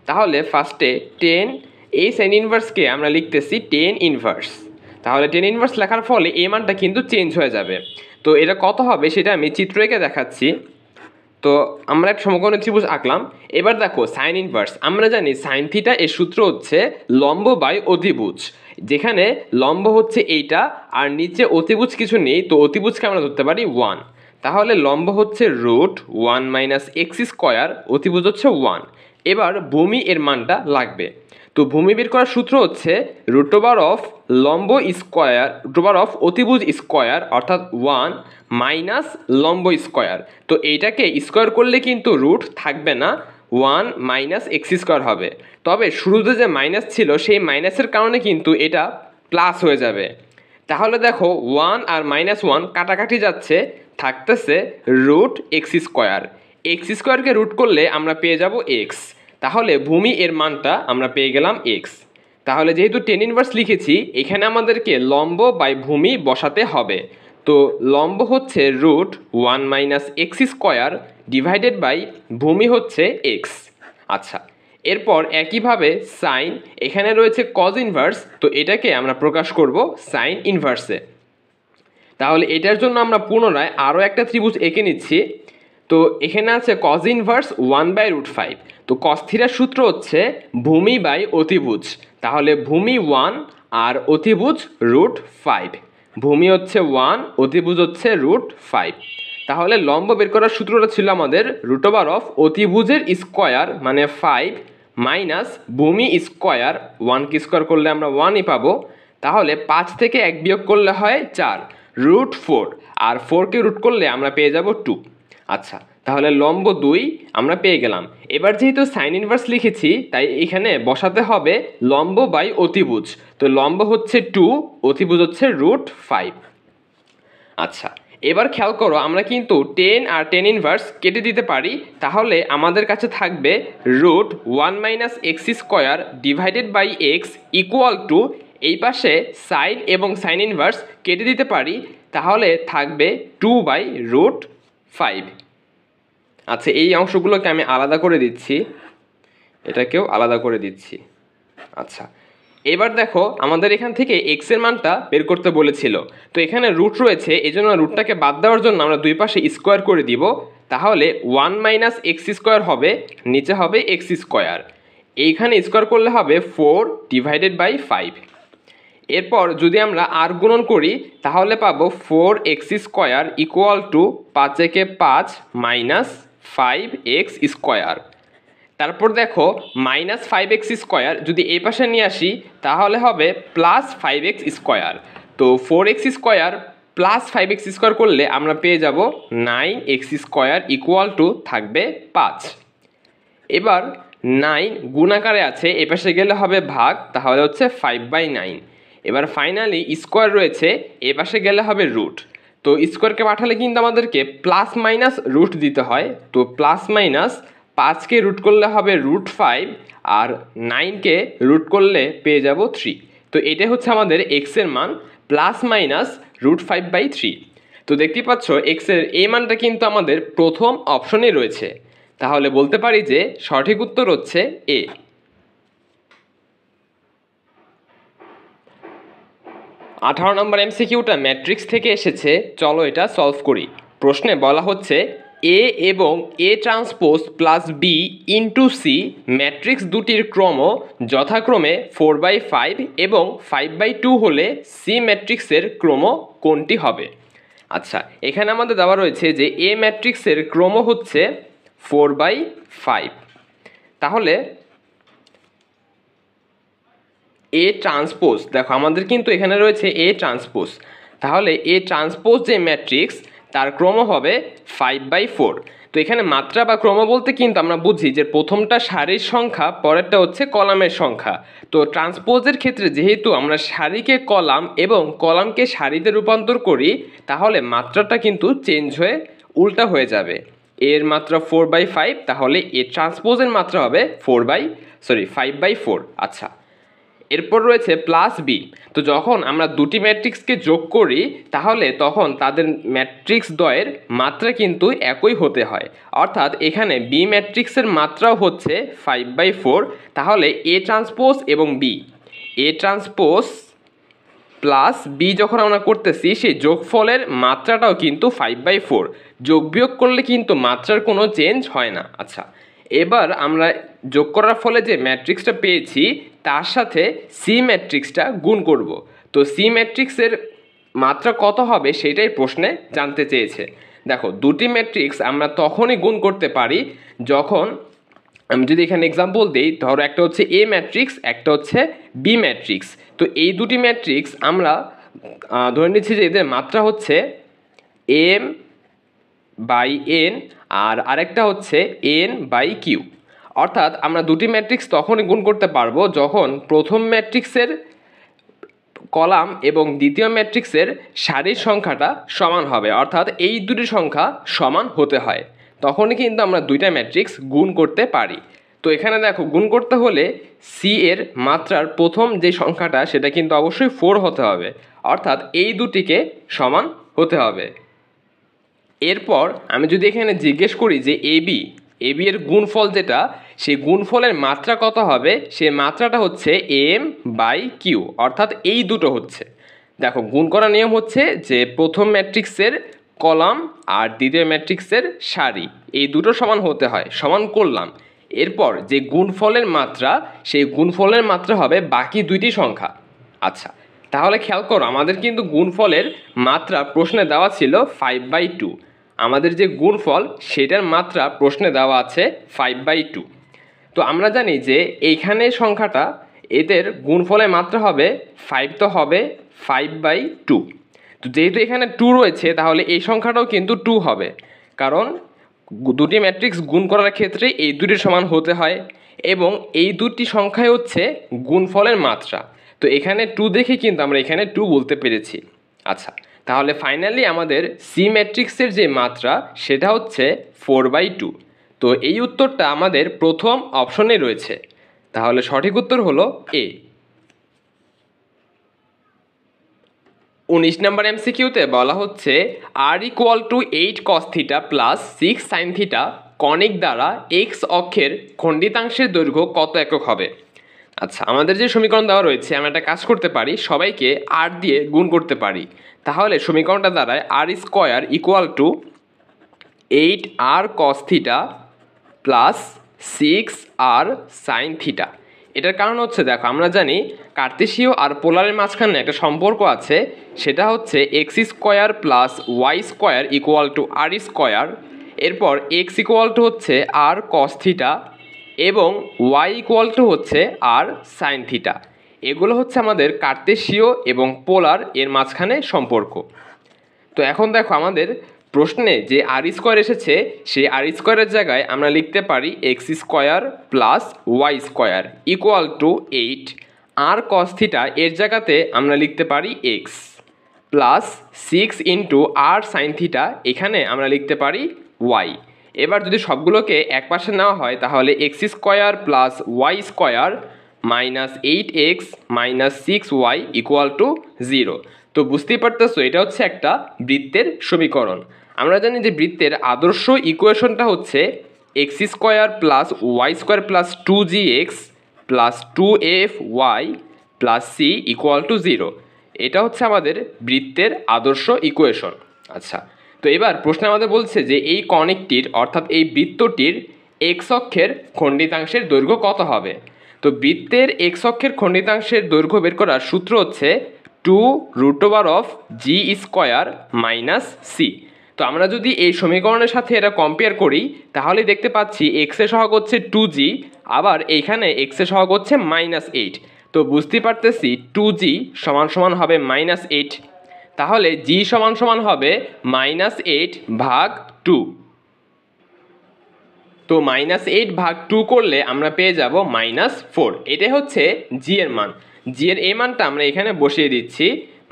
তাহলে ফার্স্টে 10, এই সাইন ইনভার্সকে আমরা লিখতেছি 10 ইনভার্স, তাহলে 10 ইনভার্স লেখার ফলে এই মানটা কিন্তু চেঞ্জ হয়ে যাবে। তো এটা কত হবে সেটা আমি চিত্র এঁকে দেখাচ্ছি। তো আমরা এক সমকোণী ত্রিভুজ আঁকলাম। এবার দেখো সাইন ইনভার্স, আমরা জানি সাইন থিটা এর সূত্র হচ্ছে লম্ব বাই অতিভুজ, যেখানে লম্ব হচ্ছে এইটা আর নিচে অতিভুজ কিছু নেই, তো অতিভুজকে আমরা ধরতে পারি 1। তাহলে লম্ব হচ্ছে √1 মাইনাস এক্স স্কোয়ার, অতিভুজ হচ্ছে 1। এবার ভূমি এর মানটা লাগবে। তো ভূমি বের করার সূত্র হচ্ছে √of লম্ব স্কোয়ার √of অতিভুজ স্কোয়ার অর্থাৎ 1 মাইনাস লম্ব স্কোয়ার। তো এইটাকে স্কোয়ার করলে কিন্তু রুট থাকবে না, 1 মাইনাস এক্স স্কোয়ার হবে। তবে শুরুতে যে মাইনাস ছিল সেই মাইনাসের কারণে কিন্তু এটা প্লাস হয়ে যাবে। তাহলে দেখো 1 আর -1 কাটাকাটি যাচ্ছে, থাকতেছে √x স্কোয়ার। এক্স স্কোয়ারকে রুট করলে আমরা পেয়ে যাব এক্স, তাহলে ভূমি এর মানটা আমরা পেয়ে গেলাম এক্স। তাহলে যেহেতু টেন ইনভার্স লিখেছি এখানে আমাদেরকে লম্ব বাই ভূমি বসাতে হবে। তো লম্ব হচ্ছে √1 - x² ভূমি হচ্ছে x। আচ্ছা, এরপর একইভাবে সাইন, এখানে রয়েছে কজ ইনভার্স, তো এটাকে আমরা প্রকাশ করব সাইন ইনভার্সে। তাহলে এটার জন্য আমরা পুনরায় আরও একটা ত্রিভুজ এঁকে নিচ্ছি। তো এখানে আছে কজ ইনভার্স 1/√5। তো কস থিটার সূত্র হচ্ছে ভূমি বাই অতিভুজ। তাহলে ভূমি 1 আর অতিভুজ √5। ভূমি হচ্ছে 1, অতিভুজ হচ্ছে √5। তাহলে লম্ব বের করার সূত্রটা ছিল আমাদের √ অতিভুজের স্কোয়ার মানে 5 মাইনাস ভূমি স্কোয়ার, 1 কে স্কোয়ার করলে আমরা 1ই পাবো। তাহলে 5 থেকে 1 বিয়োগ করলে হয় 4, √4, আর 4কে রুট করলে আমরা পেয়ে যাব 2। আচ্ছা, তাহলে লম্ব 2 আমরা পেয়ে গেলাম। এবার যেহেতু সাইন ইনভার্স লিখেছি তাই এখানে বসাতে হবে লম্ব বাই অতিভুজ। তো লম্ব হচ্ছে 2, অতিভুজ হচ্ছে √5। আচ্ছা, এবার খেয়াল করো আমরা কিন্তু 10 আর 10 ইনভার্স কেটে দিতে পারি। তাহলে আমাদের কাছে থাকবে √1 - x² x ইকুয়াল টু, এই পাশে সাইন এবং সাইন ইনভার্স কেটে দিতে পারি, তাহলে থাকবে 2/√5। আচ্ছা, এই অংশগুলোকে আমি আলাদা করে দিচ্ছি, এটাকেও আলাদা করে দিচ্ছি। আচ্ছা, এবার দেখো আমাদের এখান থেকে x এর মানটা বের করতে বলেছিল। তো এখানে রুট রয়েছে, এই জন্য রুটটাকে বাদ দেওয়ার জন্য আমরা দুই পাশে স্কোয়ার করে দিব। তাহলে 1 - x² হবে, নিচে হবে x²। এইখানে স্কোয়ার করলে হবে 4/5। এরপর যদি আমরা আর গুণন করি তাহলে পাবো 4x² ইকুয়াল টু 5 একে 5 মাইনাস 5x²। তারপর দেখো -5x² যদি এই পাশে নিয়ে আসি তাহলে হবে +5x²। তো 4x² প্লাস 5x² করলে আমরা পেয়ে যাব 9x² ইকুয়াল টু থাকবে 5। এবার 9 গুণাকারে আছে, এ পাশে গেলে হবে ভাগ, তাহলে হচ্ছে 5/9। এবার ফাইনালি স্কোয়ার রয়েছে, এ পাশে গেলে হবে রুট। তো স্কোয়ারকে পাঠালে কিন্তু আমাদেরকে প্লাস মাইনাস রুট দিতে হয়। তো প্লাস মাইনাস 5কে রুট করলে হবে √5, আর 9কে রুট করলে পেয়ে যাব 3। তো এটা হচ্ছে আমাদের এক্স এর মান +/√5/3। তো দেখতেই পাচ্ছ এক্স এর এই মানটা কিন্তু আমাদের প্রথম অপশনে রয়েছে। তাহলে বলতে পারি যে সঠিক উত্তর হচ্ছে এ। 18 নম্বর এমসিকিউটা ম্যাট্রিক্স থেকে এসেছে, চলো এটা সলভ করি। প্রশ্নে বলা হচ্ছে এ এবং A∩B * C ম্যাট্রিক্স দুটির ক্রম যথাক্রমে 4/5 এবং 5/2 হলে সি ম্যাট্রিক্সের ক্রম কোনটি হবে? আচ্ছা, এখানে আমাদের দেওয়া রয়েছে যে এ ম্যাট্রিক্সের ক্রম হচ্ছে 4/5। তাহলে A∩, দেখো আমাদের কিন্তু এখানে রয়েছে A∩, তাহলে A∩ যে ম্যাট্রিক্স তার ক্রম হবে 5/4। তো এখানে মাত্রা বা ক্রম বলতে কিন্তু আমরা বুঝি যে প্রথমটা সারির সংখ্যা, পরেরটা হচ্ছে কলামের সংখ্যা। তো ট্রান্সপোজের ক্ষেত্রে যেহেতু আমরা সারিকে কলাম এবং কলামকে সারিতে রূপান্তর করি, তাহলে মাত্রাটা কিন্তু চেঞ্জ হয়ে উল্টা হয়ে যাবে। এর মাত্রা 4/5, তাহলে A∩এর মাত্রা হবে 5/4। আচ্ছা, এরপর রয়েছে +B। তো যখন আমরা দুটি ম্যাট্রিক্সকে যোগ করি তাহলে তখন তাদের ম্যাট্রিক্স দ্বয়ের মাত্রা কিন্তু একই হতে হয়। অর্থাৎ এখানে বি ম্যাট্রিক্সের মাত্রাও হচ্ছে 5/4। তাহলে A∩ এবং A∩ প্লাস বি যখন আমরা করতেছি সেই যোগফলের মাত্রাটাও কিন্তু 5/4। যোগ বিয়োগ করলে কিন্তু মাত্রার কোনো চেঞ্জ হয় না। আচ্ছা, এবার আমরা যোগ করার ফলে যে ম্যাট্রিক্সটা পেয়েছি তার সাথে সি ম্যাট্রিক্সটা গুণ করব। তো সি ম্যাট্রিক্সের মাত্রা কত হবে সেটাই প্রশ্নে জানতে চেয়েছে। দেখো, দুটি ম্যাট্রিক্স আমরা তখনই গুণ করতে পারি যখন, আমি যদি এখানে এক্সাম্পল দিই, ধরো একটা হচ্ছে এ ম্যাট্রিক্স, একটা হচ্ছে বি ম্যাট্রিক্স। তো এই দুটি ম্যাট্রিক্স আমরা ধরে নিচ্ছি যে এদের মাত্রা হচ্ছে m/n আর আরেকটা হচ্ছে n/q। অর্থাৎ আমরা দুটি ম্যাট্রিক্স তখনই গুণ করতে পারবো যখন প্রথম ম্যাট্রিক্সের কলাম এবং দ্বিতীয় ম্যাট্রিক্সের সারির সংখ্যাটা সমান হবে। অর্থাৎ এই দুটি সংখ্যা সমান হতে হয়, তখনই কিন্তু আমরা দুইটা ম্যাট্রিক্স গুণ করতে পারি। তো এখানে দেখো, গুণ করতে হলে সি এর মাত্রার প্রথম যে সংখ্যাটা সেটা কিন্তু অবশ্যই 4 হতে হবে। অর্থাৎ এই দুটিকে সমান হতে হবে। এরপর আমি যদি এখানে জিজ্ঞেস করি যে এবি এর গুণফল যেটা, সেই গুণফলের মাত্রা কত হবে, সেই মাত্রাটা হচ্ছে এম বাই কিউ, অর্থাৎ এই দুটো হচ্ছে। দেখো গুণ করার নিয়ম হচ্ছে যে প্রথম ম্যাট্রিক্সের কলাম আর দ্বিতীয় ম্যাট্রিক্সের সারি এই দুটো সমান হতে হয়, সমান করলাম। এরপর যে গুণফলের মাত্রা, সেই গুণফলের মাত্রা হবে বাকি দুইটি সংখ্যা। আচ্ছা, তাহলে খেয়াল করো আমাদের কিন্তু গুণফলের মাত্রা প্রশ্নে দেওয়া ছিল 5/2। আমাদের যে গুণফল সেটার মাত্রা প্রশ্নে দেওয়া আছে 5/2। তো আমরা জানি যে এইখানে সংখ্যাটা এদের গুণফলের মাত্রা হবে 5, তো হবে 5/2। তো যেহেতু এখানে 2 রয়েছে তাহলে এই সংখ্যাটাও কিন্তু 2 হবে, কারণ দুটি ম্যাট্রিক্স গুণ করার ক্ষেত্রে এই দুটির সমান হতে হয় এবং এই দুটি সংখ্যাই হচ্ছে গুণফলের মাত্রা। তো এখানে 2 দেখে কিন্তু আমরা এখানে 2 বলতে পেরেছি। আচ্ছা, তাহলে ফাইনালি আমাদের সি ম্যাট্রিক্সের যে মাত্রা সেটা হচ্ছে 4/2। তো এই উত্তরটা আমাদের প্রথম অপশনে রয়েছে, তাহলে সঠিক উত্তর হলো এ। 19 নম্বর এমসিকিউতে বলা হচ্ছে r = 8 cos θ plus 6 sin θ conic দ্বারা এক্স অক্ষের খণ্ডিতাংশের দৈর্ঘ্য কত একক হবে। আচ্ছা, আমাদের যে সমীকরণ দেওয়া রয়েছে আমরা একটা কাজ করতে পারি, সবাইকে r দিয়ে গুণ করতে পারি। তাহলে সমীকরণটা দাঁড়ায় r² = 8r cos θ plus 6r sin θ। এটার কারণ হচ্ছে দেখো আমরা জানি কার্তেশীয় আর পোলারের মাঝখানে একটা সম্পর্ক আছে, সেটা হচ্ছে x² প্লাস y² = r²। এরপর x হচ্ছে r cos θ এবং y হচ্ছে r sin θ। এগুলো হচ্ছে আমাদের কার্তেশীয় এবং পোলার এর মাঝখানে সম্পর্ক। তো এখন দেখো আমাদের প্রশ্নে যে r² এসেছে, সেই r² এর জায়গায় আমরা লিখতে পারি x² plus y² = 8। r cos θ এর জায়গাতে আমরা লিখতে পারি x প্লাস 6 × r sin θ, এখানে আমরা লিখতে পারি y। এবার যদি সবগুলোকে এক পাশে নেওয়া হয় তাহলে x² plus y² minus 8x minus 6y = 0। তো বুঝতেই পারতেছো এটা হচ্ছে একটা বৃত্তের সমীকরণ। আমরা জানি যে বৃত্তের আদর্শ ইকুয়েশনটা হচ্ছে x² plus y² plus 2gx plus 2fy plus c = 0। এটা হচ্ছে আমাদের বৃত্তের আদর্শ ইকুয়েশন। আচ্ছা, তো এবার প্রশ্ন আমাদের বলছে যে এই কনিকটির অর্থাৎ এই বৃত্তটির এক্স অক্ষের খণ্ডিতাংশের দৈর্ঘ্য কত হবে। তো বৃত্তের এক্স অক্ষের খণ্ডিতাংশের দৈর্ঘ্য বের করার সূত্র হচ্ছে 2√g² মাইনাস সি। তো আমরা যদি এই সমীকরণের সাথে এটা কম্পেয়ার করি তাহলে দেখতে পাচ্ছি এক্স এর সহগ হচ্ছে 2g, আবার এইখানে এক্স এর সহগ হচ্ছে -8। তো বুঝতে পারতেছি 2g = হবে -8, তাহলে g = হবে -8/2। তো -8/2 করলে আমরা পেয়ে যাব -4। এটাই হচ্ছে g এর মান। g এর এই মানটা আমরা এখানে বসিয়ে দিচ্ছি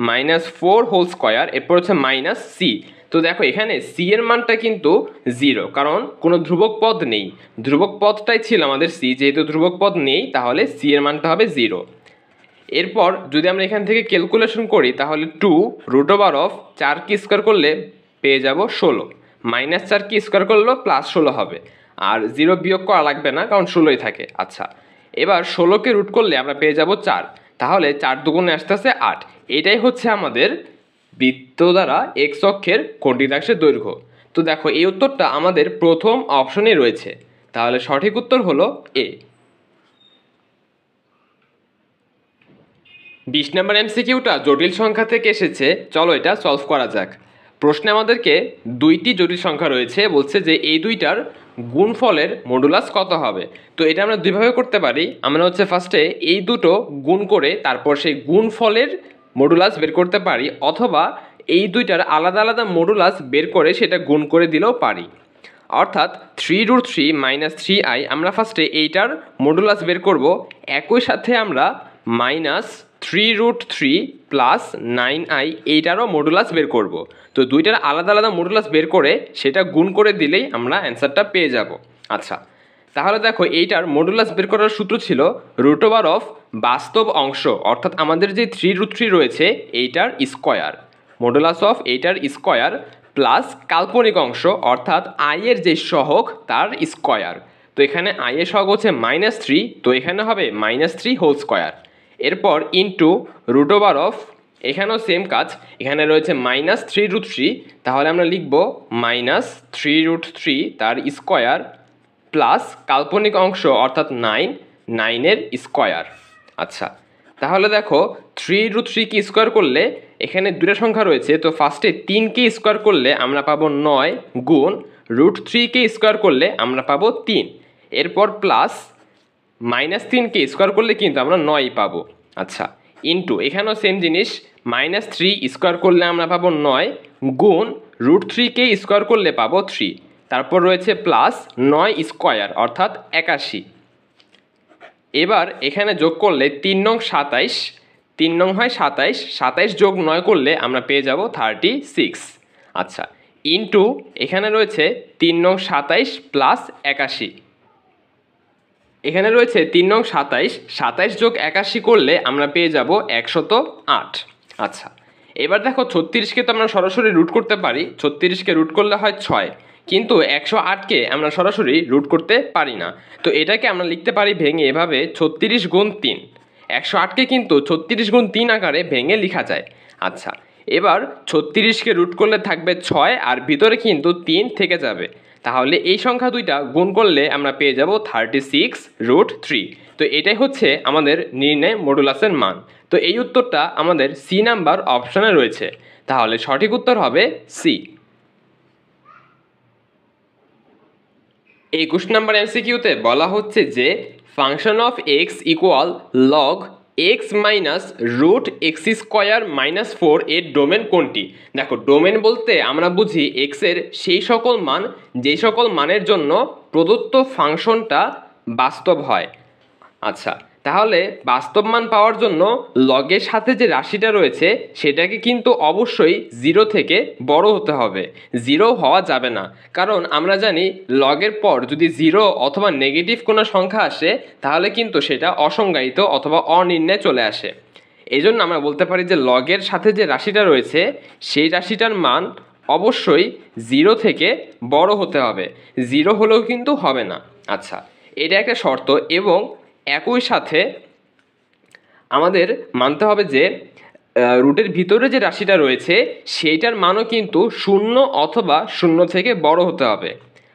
-4², এরপর হচ্ছে -c। তো দেখো এখানে c এর মানটা কিন্তু 0, কারণ কোনো ধ্রুবক পদ নেই। ধ্রুবক পদটাই ছিল আমাদের c, যেহেতু ধ্রুবক পদ নেই তাহলে c এর মানটা হবে 0। এরপর যদি আমরা এখান থেকে ক্যালকুলেশন করি তাহলে 2√4² করলে পেয়ে যাব 16, -4² করলেও +16 হবে, আর 0 বিয়োগ করা লাগবে না কারণ 16ই থাকে। আচ্ছা, এবার 16কে রুট করলে আমরা পেয়ে যাব 4, তাহলে 4 দুগুণে আসতেছে 8। এটাই হচ্ছে আমাদের বৃত্ত দ্বারা এক্স অক্ষের খণ্ডিতাংশের দৈর্ঘ্য। তো দেখো এই উত্তরটা আমাদের প্রথম অপশনে রয়েছে, তাহলে সঠিক উত্তর হলো এ। 20 নম্বর এমসিকিউটা জটিল সংখ্যা থেকে এসেছে, চলো এটা সলভ করা যাক। প্রশ্নে আমাদেরকে দুইটি জটিল সংখ্যা রয়েছে, বলছে যে এই দুইটার গুণফলের মডুলাস কত হবে। তো এটা আমরা দুইভাবে করতে পারি। আমরা হচ্ছে ফার্স্টে এই দুটো গুণ করে তারপর সেই গুণফলের মডুলাস বের করতে পারি, অথবা এই দুইটার আলাদা আলাদা মডুলাস বের করে সেটা গুণ করে দিলেও পারি। অর্থাৎ 3√3 - 3i আমরা ফার্স্টে এইটার মডুলাস বের করব, একই সাথে আমরা -3√3 প্লাস 9i এইটারও মডুলাস বের করব। তো দুইটার আলাদা আলাদা মডুলাস বের করে সেটা গুণ করে দিলেই আমরা অ্যান্সারটা পেয়ে যাব। আচ্ছা, তাহলে দেখো এইটার মডুলাস বের করার সূত্র ছিল রুট ওভার অফ বাস্তব অংশ অর্থাৎ আমাদের যে 3√3 রয়েছে এইটার স্কোয়ার, মডুলাস অফ এইটার স্কোয়ার প্লাস কাল্পনিক অংশ অর্থাৎ আই এর যে সহগ তার স্কোয়ার। তো এখানে আই এর সহগ হচ্ছে -3, তো এখানে হবে -3 হোল স্কোয়ার। এরপর ইন্টু রুট ওভার অফ, এখানেও সেম কাজ, এখানে রয়েছে -3√3, তাহলে আমরা লিখব -3√3 তার স্কোয়ার প্লাস কাল্পনিক অংশ অর্থাৎ 9 এর স্কোয়ার। আচ্ছা, তাহলে দেখো 3√3 কে স্কোয়ার করলে এখানে দুটো সংখ্যা রয়েছে, তো ফার্স্টে 3কে স্কোয়ার করলে আমরা পাবো 9 গুণ √3 কে স্কোয়ার করলে আমরা পাবো 3, এরপর প্লাস -3কে স্কোয়ার করলে কিন্তু আমরা 9 পাবো। আচ্ছা, ইন্টু এখানেও সেম জিনিস, -3 স্কোয়ার করলে আমরা পাবো 9 গুণ √3 কে স্কোয়ার করলে পাবো 3, তারপর রয়েছে প্লাস 9 স্কোয়ার অর্থাৎ 81। এবার এখানে যোগ করলে 3 নং 27, 3 নং হয় 27, 27 যোগ 9 করলে আমরা পেয়ে যাব 36। আচ্ছা, ইন্টু এখানে রয়েছে 3 নং 27 প্লাস 81, এখানে রয়েছে 3 নং 27, 27 যোগ 81 করলে আমরা পেয়ে যাব 108। আচ্ছা, এবার দেখো 36কে তো আমরা সরাসরি রুট করতে পারি, 36কে রুট করলে হয় 6, কিন্তু 108কে আমরা সরাসরি রুট করতে পারি না। তো এটাকে আমরা লিখতে পারি ভেঙে এভাবে 36 গুণ 3, 108কে কিন্তু 36 গুণ 3 আকারে ভেঙে লেখা যায়। আচ্ছা, এবার 36কে রুট করলে থাকবে 6 আর ভিতরে কিন্তু 3 থেকে যাবে, তাহলে এই সংখ্যা দুইটা গুণ করলে আমরা পেয়ে যাব 36√3। তো এটাই হচ্ছে আমাদের নির্ণয় মডুলাসের মান। তো এই উত্তরটা আমাদের সি নাম্বার অপশনে রয়েছে, তাহলে সঠিক উত্তর হবে সি। 21 নম্বর এমসিকিউতে বলা হচ্ছে যে function of x equal log x minus root x square -4 এর ডোমেন কোনটি? দেখো, ডোমেন বলতে আমরা বুঝি এক্সের সেই সকল মান যেই সকল মানের জন্য প্রদত্ত ফাংশনটা বাস্তব হয়। আচ্ছা, তাহলে বাস্তব মান পাওয়ার জন্য লগের সাথে যে রাশিটা রয়েছে সেটাকে কিন্তু অবশ্যই 0 থেকে বড় হতে হবে, 0 হওয়া যাবে না, কারণ আমরা জানি লগের পর যদি 0 অথবা নেগেটিভ কোনো সংখ্যা আসে তাহলে কিন্তু সেটা অসংজ্ঞায়িত অথবা অনির্ণয় চলে আসে। এই জন্য আমরা বলতে পারি যে লগের সাথে যে রাশিটা রয়েছে সেই রাশিটার মান অবশ্যই 0 থেকে বড় হতে হবে, 0 হলেও কিন্তু হবে না। আচ্ছা, এটা একটা শর্ত, এবং একই সাথে আমাদের মানতে হবে যে রুটের ভিতরে যে রাশিটা রয়েছে সেইটার মানও কিন্তু 0 অথবা 0 থেকে বড় হতে হবে।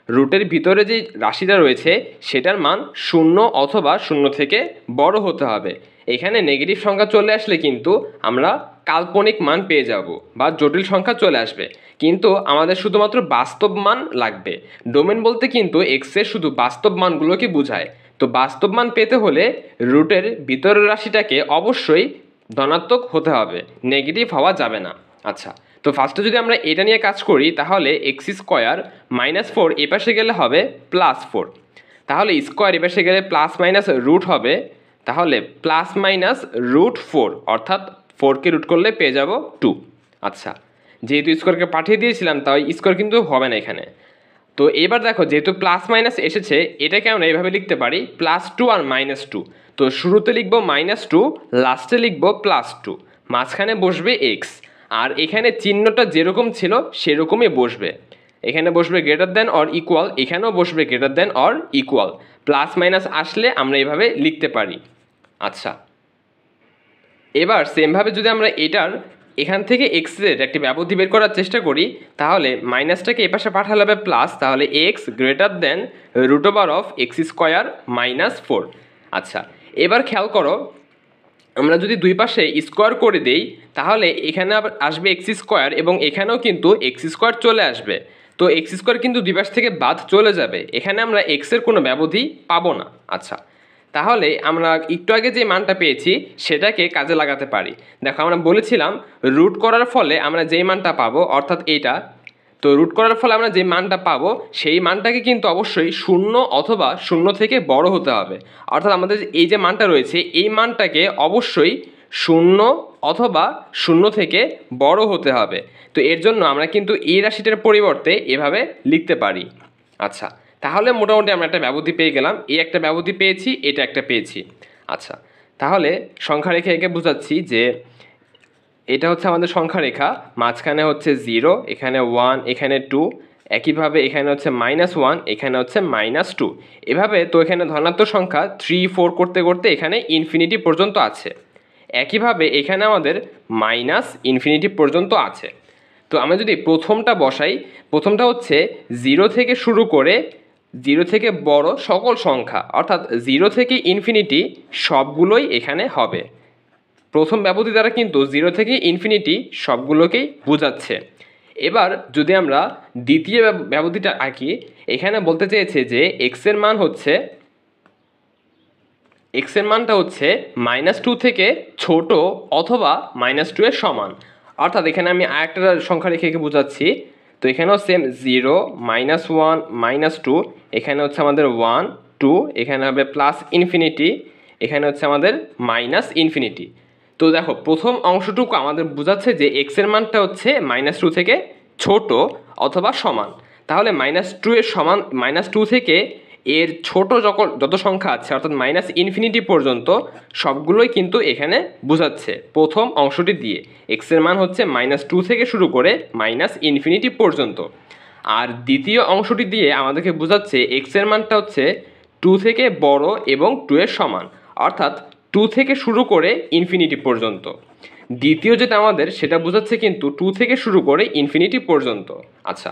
রুটের ভিতরে যে রাশিটা রয়েছে সেটার মান 0 অথবা 0 থেকে বড় হতে হবে। এখানে নেগেটিভ সংখ্যা চলে আসলে কিন্তু আমরা কাল্পনিক মান পেয়ে যাব বা জটিল সংখ্যা চলে আসবে, কিন্তু আমাদের শুধুমাত্র বাস্তব মান লাগবে। ডোমেন বলতে কিন্তু এক্সের শুধু বাস্তব মানগুলোকে বোঝায়। তো বাস্তব মান পেতে হলে রুটের ভিতরের রাশিটাকে অবশ্যই ধনাত্মক হতে হবে, নেগেটিভ হওয়া যাবে না। আচ্ছা, তো ফার্স্টে যদি আমরা এটা নিয়ে কাজ করি তাহলে এক্স স্কোয়ার -4 এপাশে গেলে হবে +4, তাহলে স্কোয়ার এপাশে গেলে প্লাস মাইনাস রুট হবে, তাহলে +-√4 অর্থাৎ 4কে রুট করলে পেয়ে যাব 2। আচ্ছা, যেহেতু স্কোয়ারকে পাঠিয়ে দিয়েছিলাম তাই স্কোয়ার কিন্তু হবে না এখানে। তো এবার দেখো, যেহেতু প্লাস মাইনাস এসেছে এটাকে আমরা এইভাবে লিখতে পারি +2 আর -2। তো শুরুতে লিখবো -2, লাস্টে লিখবো +2, মাঝখানে বসবে এক্স, আর এখানে চিহ্নটা যেরকম ছিল সেরকমই বসবে, এখানে বসবে গ্রেটার দেন অর ইকুয়াল, এখানেও বসবে greater than or equal, plus minus আসলে আমরা এইভাবে লিখতে পারি। আচ্ছা, এবার সেমভাবে যদি আমরা এটার এখান থেকে এক্সের একটি ব্যবধি বের করার চেষ্টা করি তাহলে মাইনাসটাকে এপাশে পাঠালে হবে প্লাস, তাহলে এক্স গ্রেটার দেন √(x² -4। আচ্ছা, এবার খেয়াল করো, আমরা যদি দুই পাশে স্কোয়ার করে দেই তাহলে এখানে আবার আসবে x² এবং এখানেও কিন্তু x² চলে আসবে। তো x² কিন্তু দুই পাশ থেকে বাদ চলে যাবে, এখানে আমরা এক্সের কোনো ব্যবধি পাবো না। আচ্ছা, তাহলে আমরা একটু আগে যে মানটা পেয়েছি সেটাকে কাজে লাগাতে পারি। দেখো, আমরা বলেছিলাম রুট করার ফলে আমরা যেই মানটা পাবো অর্থাৎ এইটা, তো রুট করার ফলে আমরা যে মানটা পাবো সেই মানটাকে কিন্তু অবশ্যই 0 অথবা 0 থেকে বড় হতে হবে, অর্থাৎ আমাদের এই যে মানটা রয়েছে এই মানটাকে অবশ্যই 0 অথবা 0 থেকে বড় হতে হবে। তো এর জন্য আমরা কিন্তু এই রাশিটার পরিবর্তে এভাবে লিখতে পারি। আচ্ছা, তাহলে মোটামুটি আমরা একটা ব্যবধি পেয়ে গেলাম, এই একটা ব্যবধি পেয়েছি, এটা একটা পেয়েছি। আচ্ছা, তাহলে সংখ্যা রেখে একে বোঝাচ্ছি যে এটা হচ্ছে আমাদের সংখ্যা রেখা, মাঝখানে হচ্ছে 0, এখানে 1, এখানে 2, একইভাবে এখানে হচ্ছে -1, এখানে হচ্ছে -2, এভাবে তো এখানে ধনাত্মক সংখ্যা 3, 4 করতে করতে এখানে ইনফিনিটি পর্যন্ত আছে। একইভাবে এখানে আমাদের -ইনফিনিটি পর্যন্ত আছে। তো আমরা যদি প্রথমটা বসাই, প্রথমটা হচ্ছে 0 থেকে শুরু করে 0 থেকে বড় সকল সংখ্যা, অর্থাৎ 0 থেকে ইনফিনিটি সবগুলোই এখানে হবে। প্রথম ব্যবধি দ্বারা কিন্তু 0 থেকে ইনফিনিটি সবগুলোকেই বোঝাচ্ছে। এবার যদি আমরা দ্বিতীয় ব্যবধিটা আঁকি, এখানে বলতে চেয়েছে যে এক্সের মানটা হচ্ছে -2 থেকে ছোট অথবা -2 এর সমান। অর্থাৎ এখানে আমি আরেকটা সংখ্যা রেখে বোঝাচ্ছি। তো এখানেও সেম 0, -1, -2, এখানে হচ্ছে আমাদের 1, 2, এখানে হবে প্লাস ইনফিনিটি, এখানে হচ্ছে আমাদের -ইনফিনিটি। তো দেখো প্রথম অংশটুকু আমাদের বোঝাচ্ছে যে এক্সের মানটা হচ্ছে -2 থেকে ছোট অথবা সমান। তাহলে -2 এর সমান, -2 থেকে এর ছোট যত সংখ্যা আছে অর্থাৎ -ইনফিনিটি পর্যন্ত সবগুলোই কিন্তু এখানে বোঝাচ্ছে প্রথম অংশটি দিয়ে। এক্সের মান হচ্ছে -2 থেকে শুরু করে -ইনফিনিটি পর্যন্ত। আর দ্বিতীয় অংশটি দিয়ে আমাদেরকে বোঝাচ্ছে এক্সের মানটা হচ্ছে 2 থেকে বড় এবং 2 এর সমান, অর্থাৎ 2 থেকে শুরু করে ইনফিনিটি পর্যন্ত। দ্বিতীয় যেটা আমাদের সেটা বোঝাচ্ছে কিন্তু 2 থেকে শুরু করে ইনফিনিটি পর্যন্ত। আচ্ছা,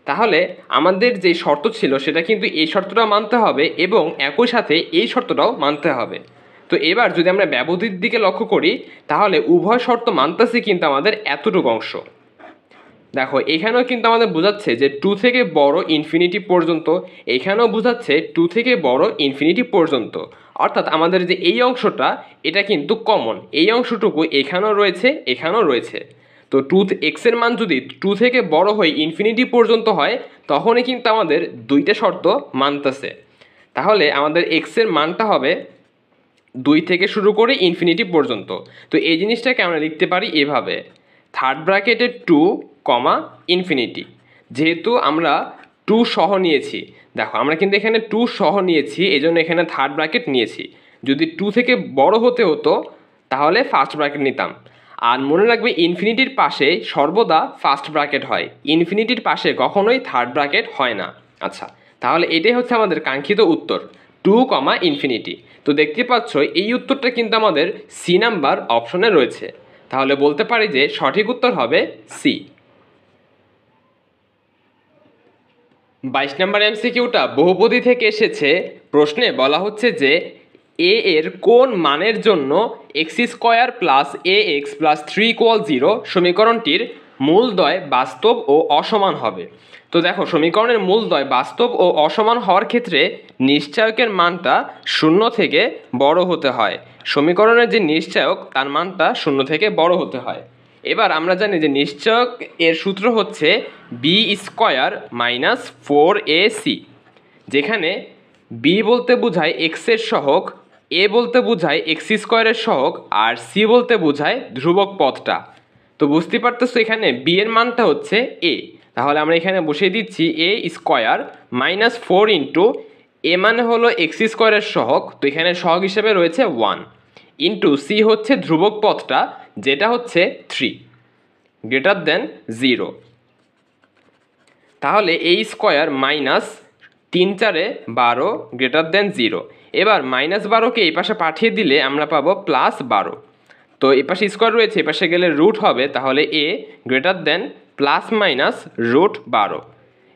তাহলে আমাদের যে শর্ত ছিল সেটা কিন্তু এই শর্তটাও মানতে হবে এবং একই সাথে এই শর্তটাও মানতে হবে। তো এবার যদি আমরা ব্যবধির দিকে লক্ষ্য করি, তাহলে উভয় শর্ত মানতেছে কিন্তু আমাদের এতটুকু অংশ। দেখো এখানেও কিন্তু আমাদের বোঝাচ্ছে যে 2 থেকে বড় ইনফিনিটি পর্যন্ত, এখানেও বোঝাচ্ছে 2 থেকে বড় ইনফিনিটি পর্যন্ত। অর্থাৎ আমাদের যে এই অংশটা এটা কিন্তু কমন, এই অংশটুকু এখানেও রয়েছে, এখানেও রয়েছে। তো এক্সের মান যদি 2 থেকে বড় হয়ে ইনফিনিটি পর্যন্ত হয় তখনই কিন্তু আমাদের দুইটা শর্ত মানতেছে। তাহলে আমাদের এক্সের মানটা হবে 2 থেকে শুরু করে ইনফিনিটি পর্যন্ত। তো এই জিনিসটাকে আমরা লিখতে পারি এভাবে, থার্ড ব্র্যাকেটে 2, ইনফিনিটি। যেহেতু আমরা 2 সহ নিয়েছি, দেখো আমরা কিন্তু এখানে 2 সহ নিয়েছি, এই জন্য এখানে থার্ড ব্র্যাকেট নিয়েছি। যদি 2 থেকে বড় হতে হতো তাহলে ফার্স্ট ব্র্যাকেট নিতাম। আর মনে রাখবে ইনফিনিটির পাশে সর্বদা ফার্স্ট ব্র্যাকেট হয়, ইনফিনিটির পাশে কখনোই থার্ড ব্র্যাকেট হয় না। আচ্ছা, তাহলে এটাই হচ্ছে আমাদের কাঙ্ক্ষিত উত্তর, 2, ইনফিনিটি। তো দেখতে পাচ্ছ এই উত্তরটা কিন্তু আমাদের সি নাম্বার অপশনে রয়েছে। তাহলে বলতে পারি যে সঠিক উত্তর হবে সি। 22 নম্বর এমসিকিউটা বহুপদী থেকে এসেছে। প্রশ্নে বলা হচ্ছে যে এ এর কোন মানের জন্য x² + ax + 3 = 0 সমীকরণটির মূলদ্বয় বাস্তব ও অসমান হবে। তো দেখো সমীকরণের মূলদ্বয় বাস্তব ও অসমান হওয়ার ক্ষেত্রে নিশ্চায়কের মানটা 0 থেকে বড় হতে হয়। সমীকরণের যে নিশ্চায়ক তার মানটা 0 থেকে বড় হতে হয়। এবার আমরা জানি যে নিশ্চয়ক এর সূত্র হচ্ছে b² - 4ac, যেখানে b বলতে বোঝায় x এর সহগ, a বলতে বোঝায় x² এর সহগ, আর c বলতে বোঝায় ধ্রুবক পদটা। তো বুঝতে পারতেছো এখানে b এর মানটা হচ্ছে a, তাহলে আমরা এখানে বসিয়ে দিচ্ছি a² - 4 ইন্টু a মানে হলো x² এর সহগ, তো এখানে সহগ হিসেবে রয়েছে 1, ইন্টু c হচ্ছে ধ্রুবক পদটা যেটা হচ্ছে 3 > 0। তাহলে a² - 3 × 4 = 0। এবার -12কে এই পাশে পাঠিয়ে দিলে আমরা পাবো +12। তো এই পাশে স্কোয়ার রয়েছে, এই পাশে গেলে রুট হবে, তাহলে a ± √12।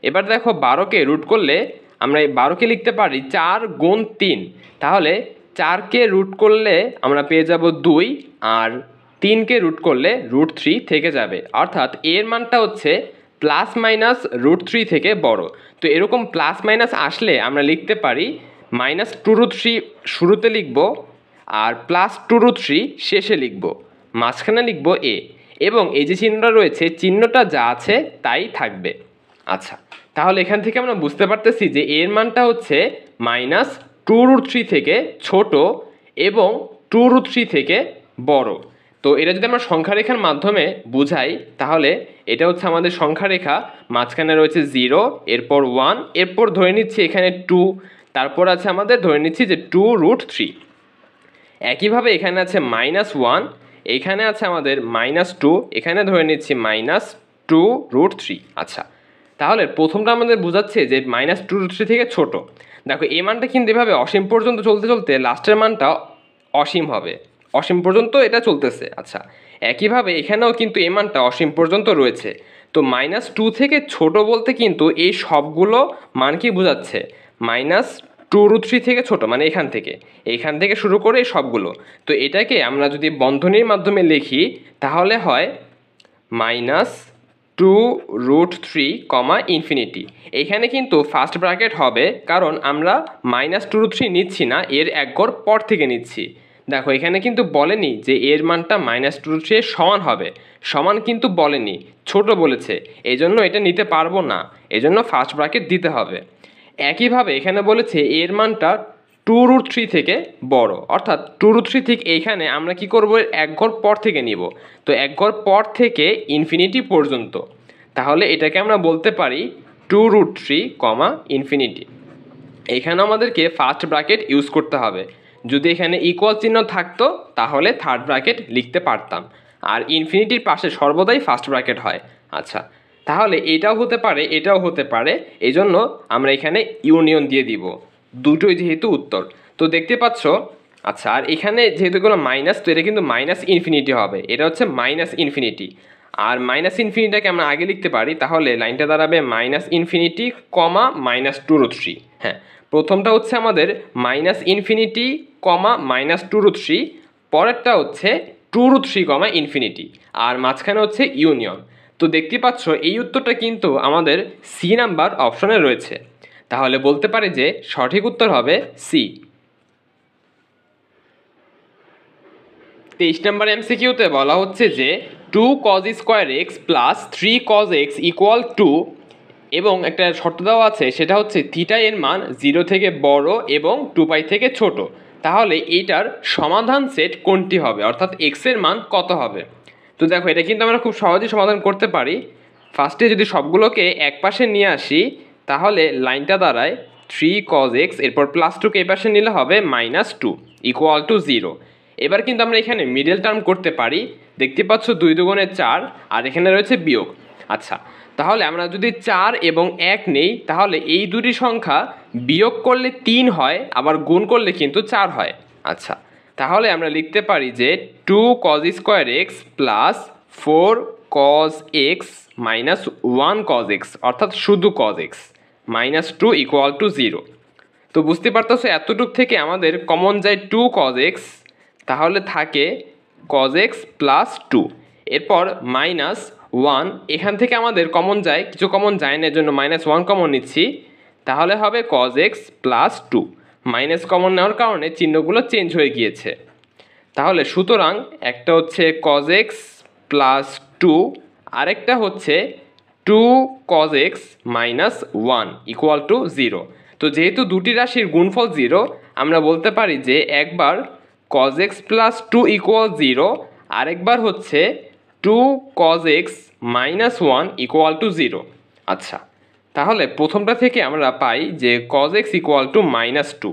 এবার দেখো 12কে রুট করলে আমরা এই 12কে লিখতে পারি 4 × 3। তাহলে 4কে রুট করলে আমরা পেয়ে যাব 2, আর 3কে রুট করলে √3 থেকে যাবে, অর্থাৎ এর মানটা হচ্ছে ±√3 থেকে বড়। তো এরকম প্লাস মাইনাস আসলে আমরা লিখতে পারি -2√3 শুরুতে লিখব আর +2√3 শেষে লিখব, মাঝখানে লিখব a, এবং এই যে চিহ্নটা রয়েছে চিহ্নটা যা আছে তাই থাকবে। আচ্ছা, তাহলে এখান থেকে আমরা বুঝতে পারতেছি যে এর মানটা হচ্ছে -2√3 থেকে ছোট এবং 2√3 থেকে বড়। তো এটা যদি আমরা সংখ্যা রেখার মাধ্যমে বুঝাই তাহলে এটা হচ্ছে আমাদের সংখ্যা রেখা, মাঝখানে রয়েছে 0, এরপর 1, এরপর ধরে নিচ্ছি এখানে 2, তারপর আছে আমাদের ধরে নিচ্ছি যে 2√3। একইভাবে এখানে আছে -1, এখানে আছে আমাদের -2, এখানে ধরে নিচ্ছি -2√3। আচ্ছা, তাহলে প্রথমটা আমাদের বোঝাচ্ছে যে -2√3 থেকে ছোট। দেখো এই মানটা কিন্তু এভাবে অসীম পর্যন্ত চলতে চলতে লাস্টের মানটা অসীম হবে, অসীম পর্যন্ত এটা চলতেছে। আচ্ছা, একইভাবে এখানেও কিন্তু এই মানটা অসীম পর্যন্ত রয়েছে। তো -2 থেকে ছোট বলতে কিন্তু এই সবগুলো মান কি বোঝাচ্ছে, -2√3 থেকে ছোট, মানে এখান থেকে শুরু করে এই সবগুলো। তো এটাকে আমরা যদি বন্ধনীর মাধ্যমে লিখি তাহলে হয় -2√3, ইনফিনিটি। এখানে কিন্তু ফার্স্ট ব্র্যাকেট হবে, কারণ আমরা -2√3 নিচ্ছি না, এর এক ঘর পর থেকে নিচ্ছি। দেখো এখানে কিন্তু বলেনি যে এর মানটা -2√3 এর সমান হবে, সমান কিন্তু বলেনি, ছোট বলেছে, এজন্য এটা নিতে পারবো না, এজন্য ফার্স্ট ব্র্যাকেট দিতে হবে। একইভাবে এখানে বলেছে এর মানটা 2√3 থেকে বড়, অর্থাৎ 2√3 থেকে এইখানে আমরা কি করব, এক ঘর পর থেকে নিব। তো এক ঘর পর থেকে ইনফিনিটি পর্যন্ত, তাহলে এটাকে আমরা বলতে পারি 2√3, ইনফিনিটি। এখানে আমাদেরকে ফার্স্ট ব্র্যাকেট ইউজ করতে হবে। যদি এখানে ইকুয়াল চিহ্ন থাকতো তাহলে থার্ড ব্র্যাকেট লিখতে পারতাম, আর ইনফিনিটির পাশে সর্বদাই ফার্স্ট ব্র্যাকেট হয়। আচ্ছা, তাহলে এটাও হতে পারে, এটাও হতে পারে, এই জন্য আমরা এখানে ইউনিয়ন দিয়ে দিব, দুটোই যেহেতু উত্তর। তো দেখতে পাচ্ছ। আচ্ছা, আর এখানে যেহেতু এগুলো মাইনাস, তো এটা কিন্তু -ইনফিনিটি হবে, এটা হচ্ছে -ইনফিনিটি। আর -ইনফিনিটিটাকে আমরা আগে লিখতে পারি, তাহলে লাইনটা দাঁড়াবে -ইনফিনিটি, -2√3। হ্যাঁ, প্রথমটা হচ্ছে আমাদের -ইনফিনিটি, -2√3, পরেরটা হচ্ছে 2√3, ইনফিনিটি, আর মাঝখানে হচ্ছে ইউনিয়ন। তো দেখতে পাচ্ছ এই উত্তরটা কিন্তু আমাদের সি নাম্বার অপশনে রয়েছে, তাহলে বলতে পারে যে সঠিক উত্তর হবে সি। 23 নম্বর এমসিকিউতে বলা হচ্ছে যে 2cos² x + 3cos x = 2, এবং একটা শর্ত দেওয়া আছে, সেটা হচ্ছে থিটা এর মান 0 থেকে বড় এবং 2π থেকে ছোট। তাহলে এইটার সমাধান সেট কোনটি হবে, অর্থাৎ x এর মান কত হবে। তো দেখো এটা কিন্তু আমরা খুব সহজেই সমাধান করতে পারি। ফার্স্টে যদি সবগুলোকে এক পাশে নিয়ে আসি তাহলে লাইনটা দাঁড়ায় 3cos x, এরপর +2কে এই পাশে নিলে হবে -2 = 0। এবার কিন্তু আমরা এখানে মিডল টার্ম করতে পারি, দেখতে পাচ্ছ 2 দুগুণে 4, আর এখানে রয়েছে বিয়োগ। আচ্ছা, তাহলে আমরা যদি 4 এবং 1 নেই তাহলে এই দুটি সংখ্যা বিয়োগ করলে 3 হয়, আবার গুণ করলে কিন্তু 4 হয়। আচ্ছা, তাহলে আমরা লিখতে পারি যে 2cos² x + 4cos x - 1cos x, অর্থাৎ শুধু cos x, -2 = 0। তো বুঝতে পারতেছো এতটুক থেকে আমাদের কমন যায় 2cos x, তাহলে থাকে cos x + 2, এরপর -1, এখান থেকে আমাদের কমন যায়, কিছু কমন যায় না, এর জন্য -1 কমন নিচ্ছি, তাহলে হবে cos x + 2। মাইনাস কমন নেওয়ার কারণে চিহ্নগুলো চেঞ্জ হয়ে গিয়েছে। তাহলে সুতরাং একটা হচ্ছে cos x + 2, আরেকটা হচ্ছে 2cos x - 1 = 0। তো যেহেতু দুটি রাশির গুণফল 0, আমরা বলতে পারি যে একবার cos x + 2 = 0, আরেকবার হচ্ছে 2cos x - 1 = 0। আচ্ছা, তাহলে প্রথমটা থেকে আমরা পাই যে cos x = -2,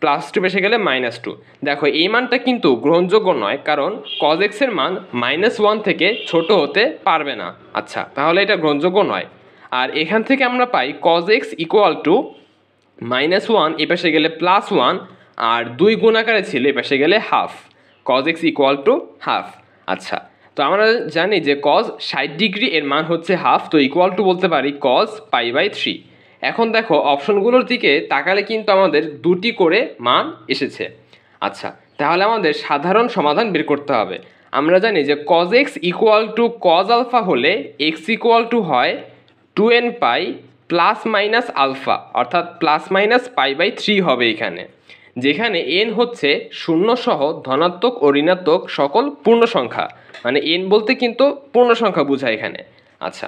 +2 এসে গেলে -2। দেখো এই মানটা কিন্তু গ্রহণযোগ্য নয়, কারণ cos x এর মান -1 থেকে ছোট হতে পারবে না। আচ্ছা, তাহলে এটা গ্রহণযোগ্য নয়। আর এখান থেকে আমরা পাই cos x = -1, এ পাশে গেলে +1, আর 2 গুণ আকারে ছিল, এ পাশে গেলে হাফ, cos x = হাফ। আচ্ছা, তো আমরা জানি যে cos 60 ডিগ্রি এর মান হচ্ছে হাফ, তো বলতে পারি cos π/3। এখন দেখো অপশনগুলোর দিকে তাকালে কিন্তু আমাদের দুটি করে মান এসেছে। আচ্ছা, তাহলে আমাদের সাধারণ সমাধান বের করতে হবে। আমরা জানি যে cos x = cos আলফা হলে x = হয় 2nπ ± আলফা, অর্থাৎ ±π/3 হবে এখানে, যেখানে n হচ্ছে শূন্য সহ ধনাত্মক ও ঋণাত্মক সকল পূর্ণ সংখ্যা, মানে n বলতে কিন্তু পূর্ণ সংখ্যা বোঝায় এখানে। আচ্ছা,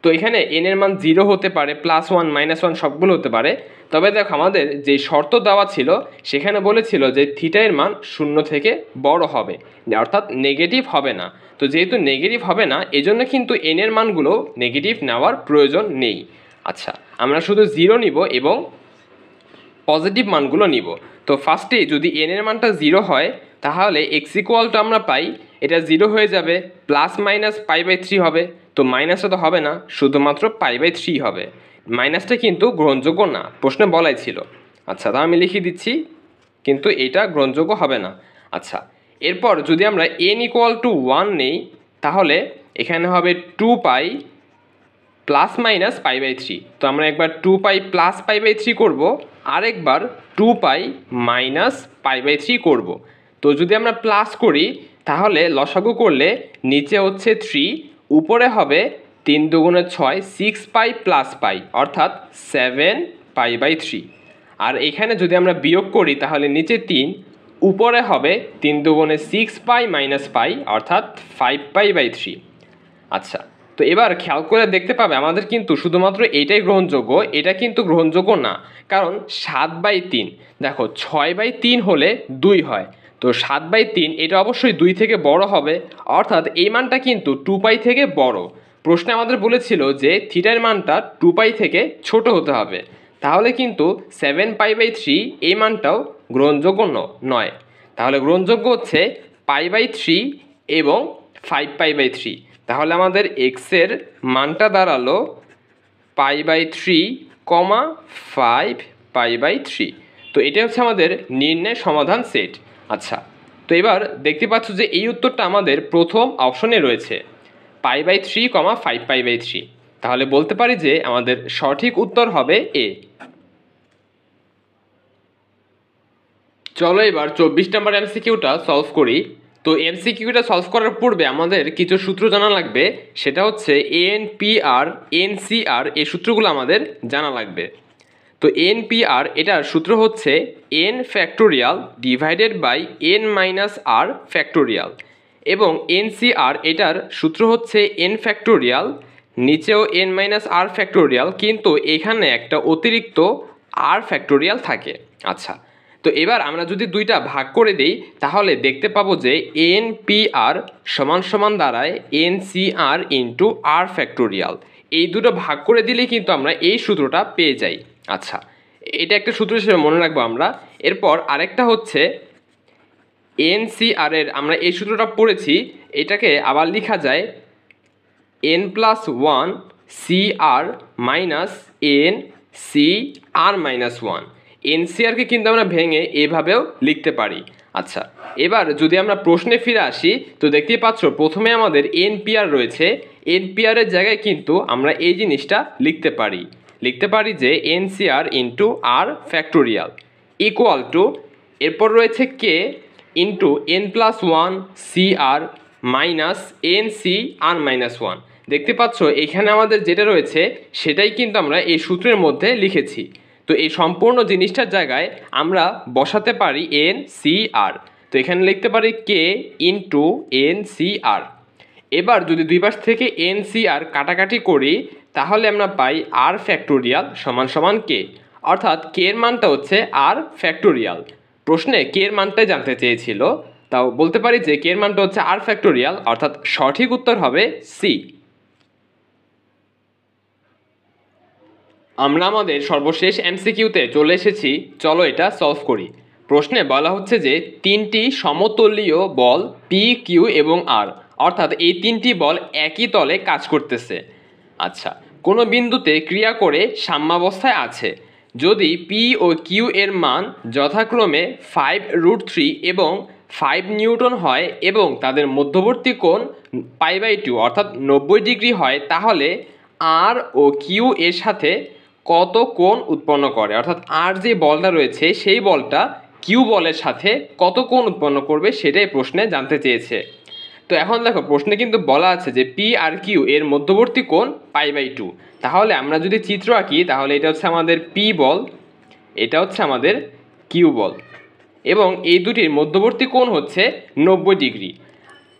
তো এখানে n এর মান 0 হতে পারে, +1 - 1 সবগুলো হতে পারে। তবে দেখো আমাদের যে শর্ত দেওয়া ছিল সেখানে বলেছিল যে থিটা এর মান 0 থেকে বড় হবে, অর্থাৎ নেগেটিভ হবে না। তো যেহেতু নেগেটিভ হবে না এজন্য কিন্তু এন এর মানগুলো নেগেটিভ নেওয়ার প্রয়োজন নেই। আচ্ছা, আমরা শুধু 0 নিব এবং পজিটিভ মানগুলো নিব। তো ফার্স্টে যদি এন এর মানটা 0 হয় তাহলে এক্স ইকুয়াল টু আমরা পাই, এটা 0 হয়ে যাবে, প্লাস মাইনাস π/3 হবে। তো মাইনাসটা তো হবে না, শুধুমাত্র π/3 হবে। মাইনাসটা কিন্তু গ্রহণযোগ্য না, প্রশ্নে বলাই ছিল। আচ্ছা, তা আমি লিখে দিচ্ছি, কিন্তু এটা গ্রহণযোগ্য হবে না। আচ্ছা, এরপর যদি আমরা n ইকুয়াল টু 1 নেই তাহলে এখানে হবে 2π প্লাস মাইনাস π/3। তো আমরা একবার 2π প্লাস π/3 করব, আরেকবার 2π মাইনাস π/3 করব। তো যদি আমরা প্লাস করি তাহলে লসাগু করলে নিচে হচ্ছে 3, উপরে হবে 3 দুগুণে 6, 6π প্লাস π অর্থাৎ 7π/3। আর এখানে যদি আমরা বিয়োগ করি তাহলে নিচে 3, উপরে হবে 3 দুগুণে 6π মাইনাস π অর্থাৎ 5π/3। আচ্ছা, তো এবার খেয়াল করে দেখতে পাবে আমাদের কিন্তু শুধুমাত্র এইটাই গ্রহণযোগ্য, এটা কিন্তু গ্রহণযোগ্য না। কারণ 7/3, দেখো 6/3 হলে 2 হয়, তো 7/3 এটা অবশ্যই 2 থেকে বড় হবে, অর্থাৎ এই মানটা কিন্তু 2π থেকে বড়। প্রশ্নে আমাদের বলেছিল যে থিটার মানটা 2π থেকে ছোট হতে হবে, তাহলে কিন্তু 7π/3 এই মানটাও গ্রহণযোগ্য নয়। তাহলে গ্রহণযোগ্য হচ্ছে π/3 এবং 5π/3। তাহলে আমাদের এক্সের মানটা দাঁড়ালো π/3, 5π/3। তো এটা হচ্ছে আমাদের নির্ণয় সমাধান সেট। আচ্ছা, তো এবার দেখতে পাচ্ছ যে এই উত্তরটা আমাদের প্রথম অপশনে রয়েছে, π/3, 5π/3। তাহলে বলতে পারি যে আমাদের সঠিক উত্তর হবে এ। চলো এবার 24 নম্বর এমসিকিউটা সলভ করি। তো এমসিকিউটা সলভ করার পূর্বে আমাদের কিছু সূত্র জানা লাগবে, সেটা হচ্ছে এনপিআর, এনসিআর, এই সূত্রগুলো আমাদের জানা লাগবে। তো এনপিআর এটার সূত্র হচ্ছে n factorial divided by n minus r factorial, এবং এনসিআর এটার সূত্র হচ্ছে n ফ্যাক্টোরিয়াল, নিচেও n মাইনাস আর ফ্যাক্টোরিয়াল, কিন্তু এখানে একটা অতিরিক্ত আর ফ্যাক্টোরিয়াল থাকে। আচ্ছা, তো এবার আমরা যদি দুইটা ভাগ করে দেই তাহলে দেখতে পাবো যে এনপিআর সমান সমান দাঁড়ায় এনসিআর ইন্টু আর ফ্যাক্টোরিয়াল। এই দুটো ভাগ করে দিলেই কিন্তু আমরা এই সূত্রটা পেয়ে যাই। আচ্ছা, এটা একটা সূত্র হিসেবে মনে রাখবো আমরা। এরপর আরেকটা হচ্ছে এনসিআর এর, আমরা এই সূত্রটা পড়েছি, এটাকে আবার লেখা যায় n+1 CR minus n CR-1। এনসিআরকে কিন্তু আমরা ভেঙে এভাবেও লিখতে পারি। আচ্ছা, এবার যদি আমরা প্রশ্নে ফিরে আসি তো দেখতেই পাচ্ছ প্রথমে আমাদের এনপিআর রয়েছে, এনপিআরের জায়গায় কিন্তু আমরা এই জিনিসটা লিখতে পারি যে n C r into r factorial equal to, এরপর রয়েছে কে into n+1 CR minus NCR-1। দেখতে পাচ্ছ এখানে আমাদের যেটা রয়েছে সেটাই কিন্তু আমরা এই সূত্রের মধ্যে লিখেছি। তো এই সম্পূর্ণ জিনিসটার জায়গায় আমরা বসাতে পারি NCR, তো এখানে লিখতে পারি কে ইন্টু NCR। এবার যদি দুই পাশ থেকে NCR কাটাকাটি করি তাহলে আমরা পাই আর ফ্যাক্টোরিয়াল সমান সমান কে, অর্থাৎ কে এর মানটা হচ্ছে আর ফ্যাক্টোরিয়াল। প্রশ্নে কে এর মানটাই জানতে চেয়েছিল, তাও বলতে পারি যে কে এর মানটা হচ্ছে আর ফ্যাক্টোরিয়াল, অর্থাৎ সঠিক উত্তর হবে সি। আমরা আমাদের সর্বশেষ এমসিকিউতে চলে এসেছি, চলো এটা সলভ করি। প্রশ্নে বলা হচ্ছে যে তিনটি সমতলীয় বল পি, কিউ এবং আর, অর্থাৎ এই তিনটি বল একই তলে কাজ করতেছে। আচ্ছা, কোনো বিন্দুতে ক্রিয়া করে সাম্যাবস্থায় আছে। যদি পি ও কিউ এর মান যথাক্রমে 5√3 এবং 5 নিউটন হয় এবং তাদের মধ্যবর্তী কোণ π/2 অর্থাৎ 90 ডিগ্রি হয়, তাহলে আর ও কিউ এর সাথে কত কোণ উৎপন্ন করে, অর্থাৎ আর যে বলটা রয়েছে সেই বলটা কিউ বলের সাথে কত কোণ উৎপন্ন করবে সেটাই প্রশ্নে জানতে চেয়েছে। তো এখন দেখো প্রশ্নে কিন্তু বলা আছে যে পি আর কিউ এর মধ্যবর্তী কোণ π/2। তাহলে আমরা যদি চিত্র আঁকি তাহলে এটা হচ্ছে আমাদের পি বল, এটা হচ্ছে আমাদের কিউ বল, এবং এই দুটির মধ্যবর্তী কোণ হচ্ছে 90 ডিগ্রি।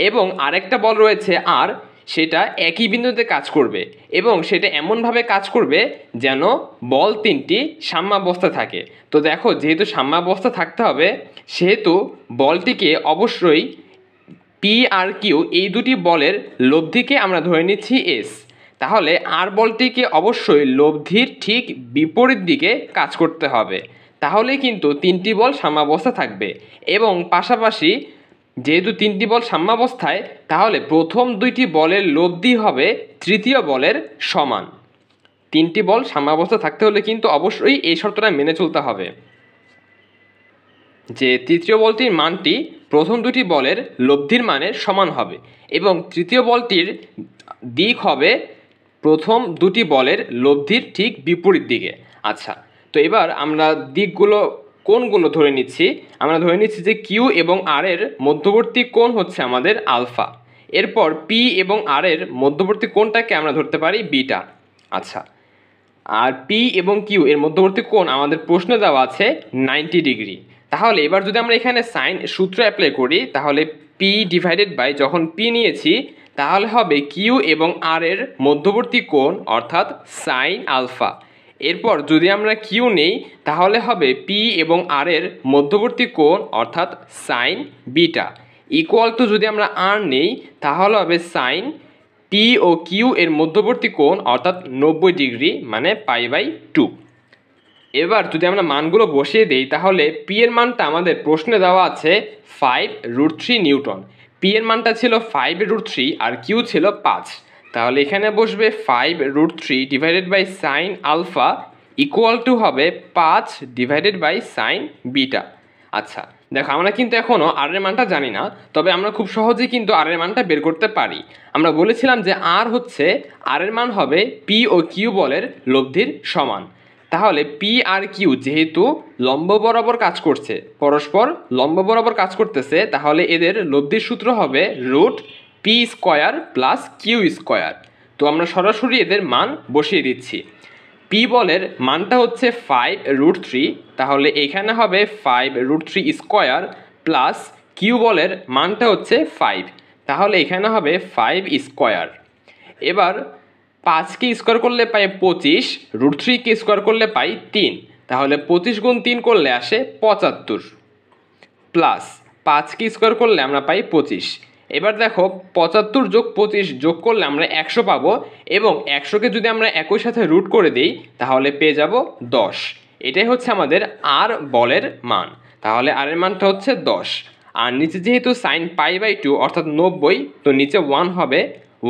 এবং আরেকটা বল রয়েছে আর, সেটা একই বিন্দুতে কাজ করবে এবং সেটা এমনভাবে কাজ করবে যেন বল তিনটি সাম্যাবস্থা থাকে। তো দেখো, যেহেতু সাম্যাবস্থা থাকতে হবে সেহেতু বলটিকে অবশ্যই পি আর কিউ এই দুটি বলের লব্ধিকে আমরা ধরে নিচ্ছি এস। তাহলে আর বলটিকে অবশ্যই লব্ধির ঠিক বিপরীত দিকে কাজ করতে হবে, তাহলে কিন্তু তিনটি বল সাম্যাবস্থা থাকবে। এবং পাশাপাশি যেহেতু তিনটি বল সাম্যাবস্থায়, তাহলে প্রথম দুইটি বলের লব্ধি হবে তৃতীয় বলের সমান। তিনটি বল সাম্যাবস্থা থাকতে হলে কিন্তু অবশ্যই এই শর্তটা মেনে চলতে হবে যে তৃতীয় বলটির মানটি প্রথম দুটি বলের লব্ধির মানের সমান হবে এবং তৃতীয় বলটির দিক হবে প্রথম দুটি বলের লব্ধির ঠিক বিপরীত দিকে। আচ্ছা, তো এবার আমরা দিকগুলো কোণগুলো ধরে নিচ্ছি। আমরা ধরে নিচ্ছি যে কিউ এবং আর এর মধ্যবর্তী কোণ হচ্ছে আমাদের আলফা। এরপর পি এবং আর এর মধ্যবর্তী কোণটাকে আমরা ধরতে পারি বিটা। আচ্ছা, আর পি এবং কিউ এর মধ্যবর্তী কোণ আমাদের প্রশ্নে দেওয়া আছে 90 ডিগ্রি। তাহলে এবার যদি আমরা এখানে সাইন সূত্র অ্যাপ্লাই করি, তাহলে পি ডিভাইডেড বাই যখন পি নিয়েছি তাহলে হবে কিউ এবং আর এর মধ্যবর্তী কোণ অর্থাৎ সাইন আলফা। এরপর যদি আমরা কিউ নেই তাহলে হবে পি এবং আর এর মধ্যবর্তী কোণ অর্থাৎ সাইন বিটা, ইকুয়াল টু যদি আমরা আর নেই তাহলে হবে সাইন পি ও কিউ এর মধ্যবর্তী কোণ অর্থাৎ 90 ডিগ্রি মানে π/2। এবার যদি আমরা মানগুলো বসিয়ে দিই তাহলে পি এর মানটা আমাদের প্রশ্নে দেওয়া আছে 5√3 নিউটন। পি এর মানটা ছিল 5√3 আর কিউ ছিল 5। তাহলে এখানে বসবে 5√3 divided by sine alpha equal to হবে 5 ডিভাইডেড বাই সাইন বিটা। আচ্ছা দেখো, আমরা কিন্তু এখনও আর এর মানটা জানি না, তবে আমরা খুব সহজেই কিন্তু আর এর মানটা বের করতে পারি। আমরা বলেছিলাম যে আর হচ্ছে, আর এর মান হবে পি ও কিউ বলের লব্ধির সমান। তাহলে পি আর কিউ যেহেতু লম্ব বরাবর কাজ করছে, পরস্পর লম্ব বরাবর কাজ করতেছে, তাহলে এদের লব্ধির সূত্র হবে √p² প্লাস কিউ স্কোয়ার। তো আমরা সরাসরি এদের মান বসিয়ে দিচ্ছি। পি বলের মানটা হচ্ছে 5√3, তাহলে এখানে হবে 5√3² প্লাস কিউ বলের মানটা হচ্ছে 5, তাহলে এখানে হবে 5²। এবার 5কে স্কোয়ার করলে পাই 25, √3কে স্কোয়ার করলে পাই 3, তাহলে 25 গুণ 3 করলে আসে 75 প্লাস 5কে স্কোয়ার করলে আমরা পাই 25। এবার দেখো 75 যোগ 25 যোগ করলে আমরা 100 পাবো এবং 100কে যদি আমরা একই সাথে রুট করে দিই তাহলে পেয়ে যাব 10। এটাই হচ্ছে আমাদের আর বলের মান। তাহলে আর এর মানটা হচ্ছে 10। আর নিচে যেহেতু সাইন π/2 অর্থাৎ 90, তো নিচে 1 হবে,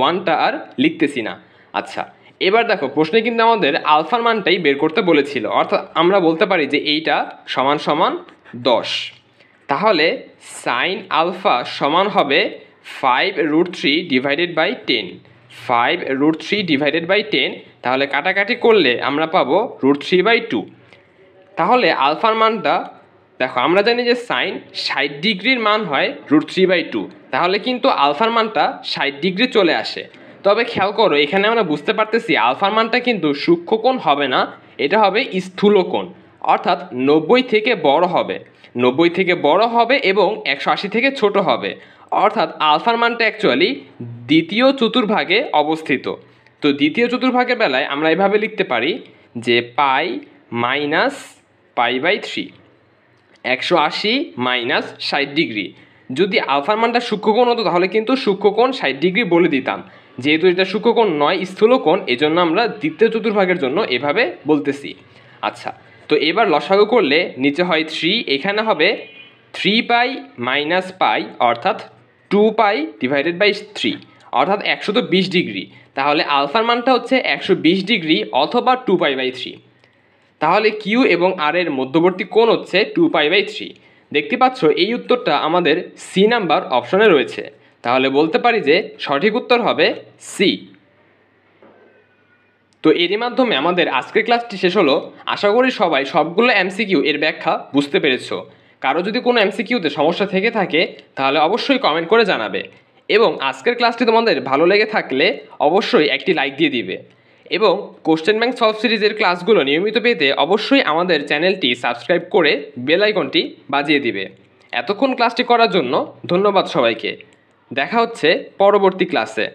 1টা আর লিখতেছি না। আচ্ছা, এবার দেখো প্রশ্নে কিন্তু আমাদের আলফার মানটাই বের করতে বলেছিল, অর্থাৎ আমরা বলতে পারি যে এইটা সমান সমান 10। তাহলে সাইন আলফা সমান হবে 5√3 ডিভাইডেড বাই 10, 5√3 ডিভাইডেড বাই 10, তাহলে কাটাকাটি করলে আমরা পাবো √3/2। তাহলে আলফার মানটা দেখো, আমরা জানি যে সাইন 60 ডিগ্রির মান হয় √3/2, তাহলে কিন্তু আলফার মানটা 60 ডিগ্রি চলে আসে। তবে খেয়াল করো, এখানে আমরা বুঝতে পারতেছি আলফার মানটা কিন্তু সূক্ষ্মকোণ হবে না, এটা হবে স্থূলকোণ, অর্থাৎ 90 থেকে বড় হবে, 90 থেকে বড় হবে এবং 180 থেকে ছোট হবে, অর্থাৎ আলফার মানটা অ্যাকচুয়ালি দ্বিতীয় চতুর্ভাগে অবস্থিত। তো দ্বিতীয় চতুর্ভাগের বেলায় আমরা এভাবে লিখতে পারি যে পাই মাইনাস π/3, 180 মাইনাস 60 ডিগ্রি। যদি আলফার মানটা সূক্ষ্মকোণ হতো তাহলে কিন্তু সূক্ষ্মকোণ 60 ডিগ্রি বলে দিতাম। যেহেতু এটা সূক্ষ্মকোণ নয়, স্থূলকোণ, এজন্য আমরা দ্বিতীয় চতুর্ভাগের জন্য এভাবে বলতেছি। আচ্ছা, তো এবার লসাগু করলে নিচে হয় 3, এখানে হবে 3π মাইনাস π অর্থাৎ 2π ডিভাইডেড বাই 3, অর্থাৎ 120 ডিগ্রি। তাহলে আলফার মানটা হচ্ছে 120 ডিগ্রি অথবা 2π/3। তাহলে কিউ এবং আর এর মধ্যবর্তী কোণ হচ্ছে 2π/3। দেখতে পাচ্ছ এই উত্তরটা আমাদের সি নাম্বার অপশনে রয়েছে। তাহলে বলতে পারি যে সঠিক উত্তর হবে সি। তো এরই মাধ্যমে আমাদের আজকের ক্লাসটি শেষ হলো। আশা করি সবাই সবগুলো এমসিকিউ এর ব্যাখ্যা বুঝতে পেরেছো। কারো যদি কোনো এমসিকিউতে সমস্যা থেকে থাকে তাহলে অবশ্যই কমেন্ট করে জানাবে এবং আজকের ক্লাসটি তোমাদের ভালো লেগে থাকলে অবশ্যই একটি লাইক দিয়ে দিবে এবং কোশ্চেন ব্যাংক সলভ সিরিজের ক্লাসগুলো নিয়মিত পেতে অবশ্যই আমাদের চ্যানেলটি সাবস্ক্রাইব করে বেল আইকনটি বাজিয়ে দিবে। এতক্ষণ ক্লাসটি করার জন্য ধন্যবাদ সবাইকে। দেখা হচ্ছে পরবর্তী ক্লাসে।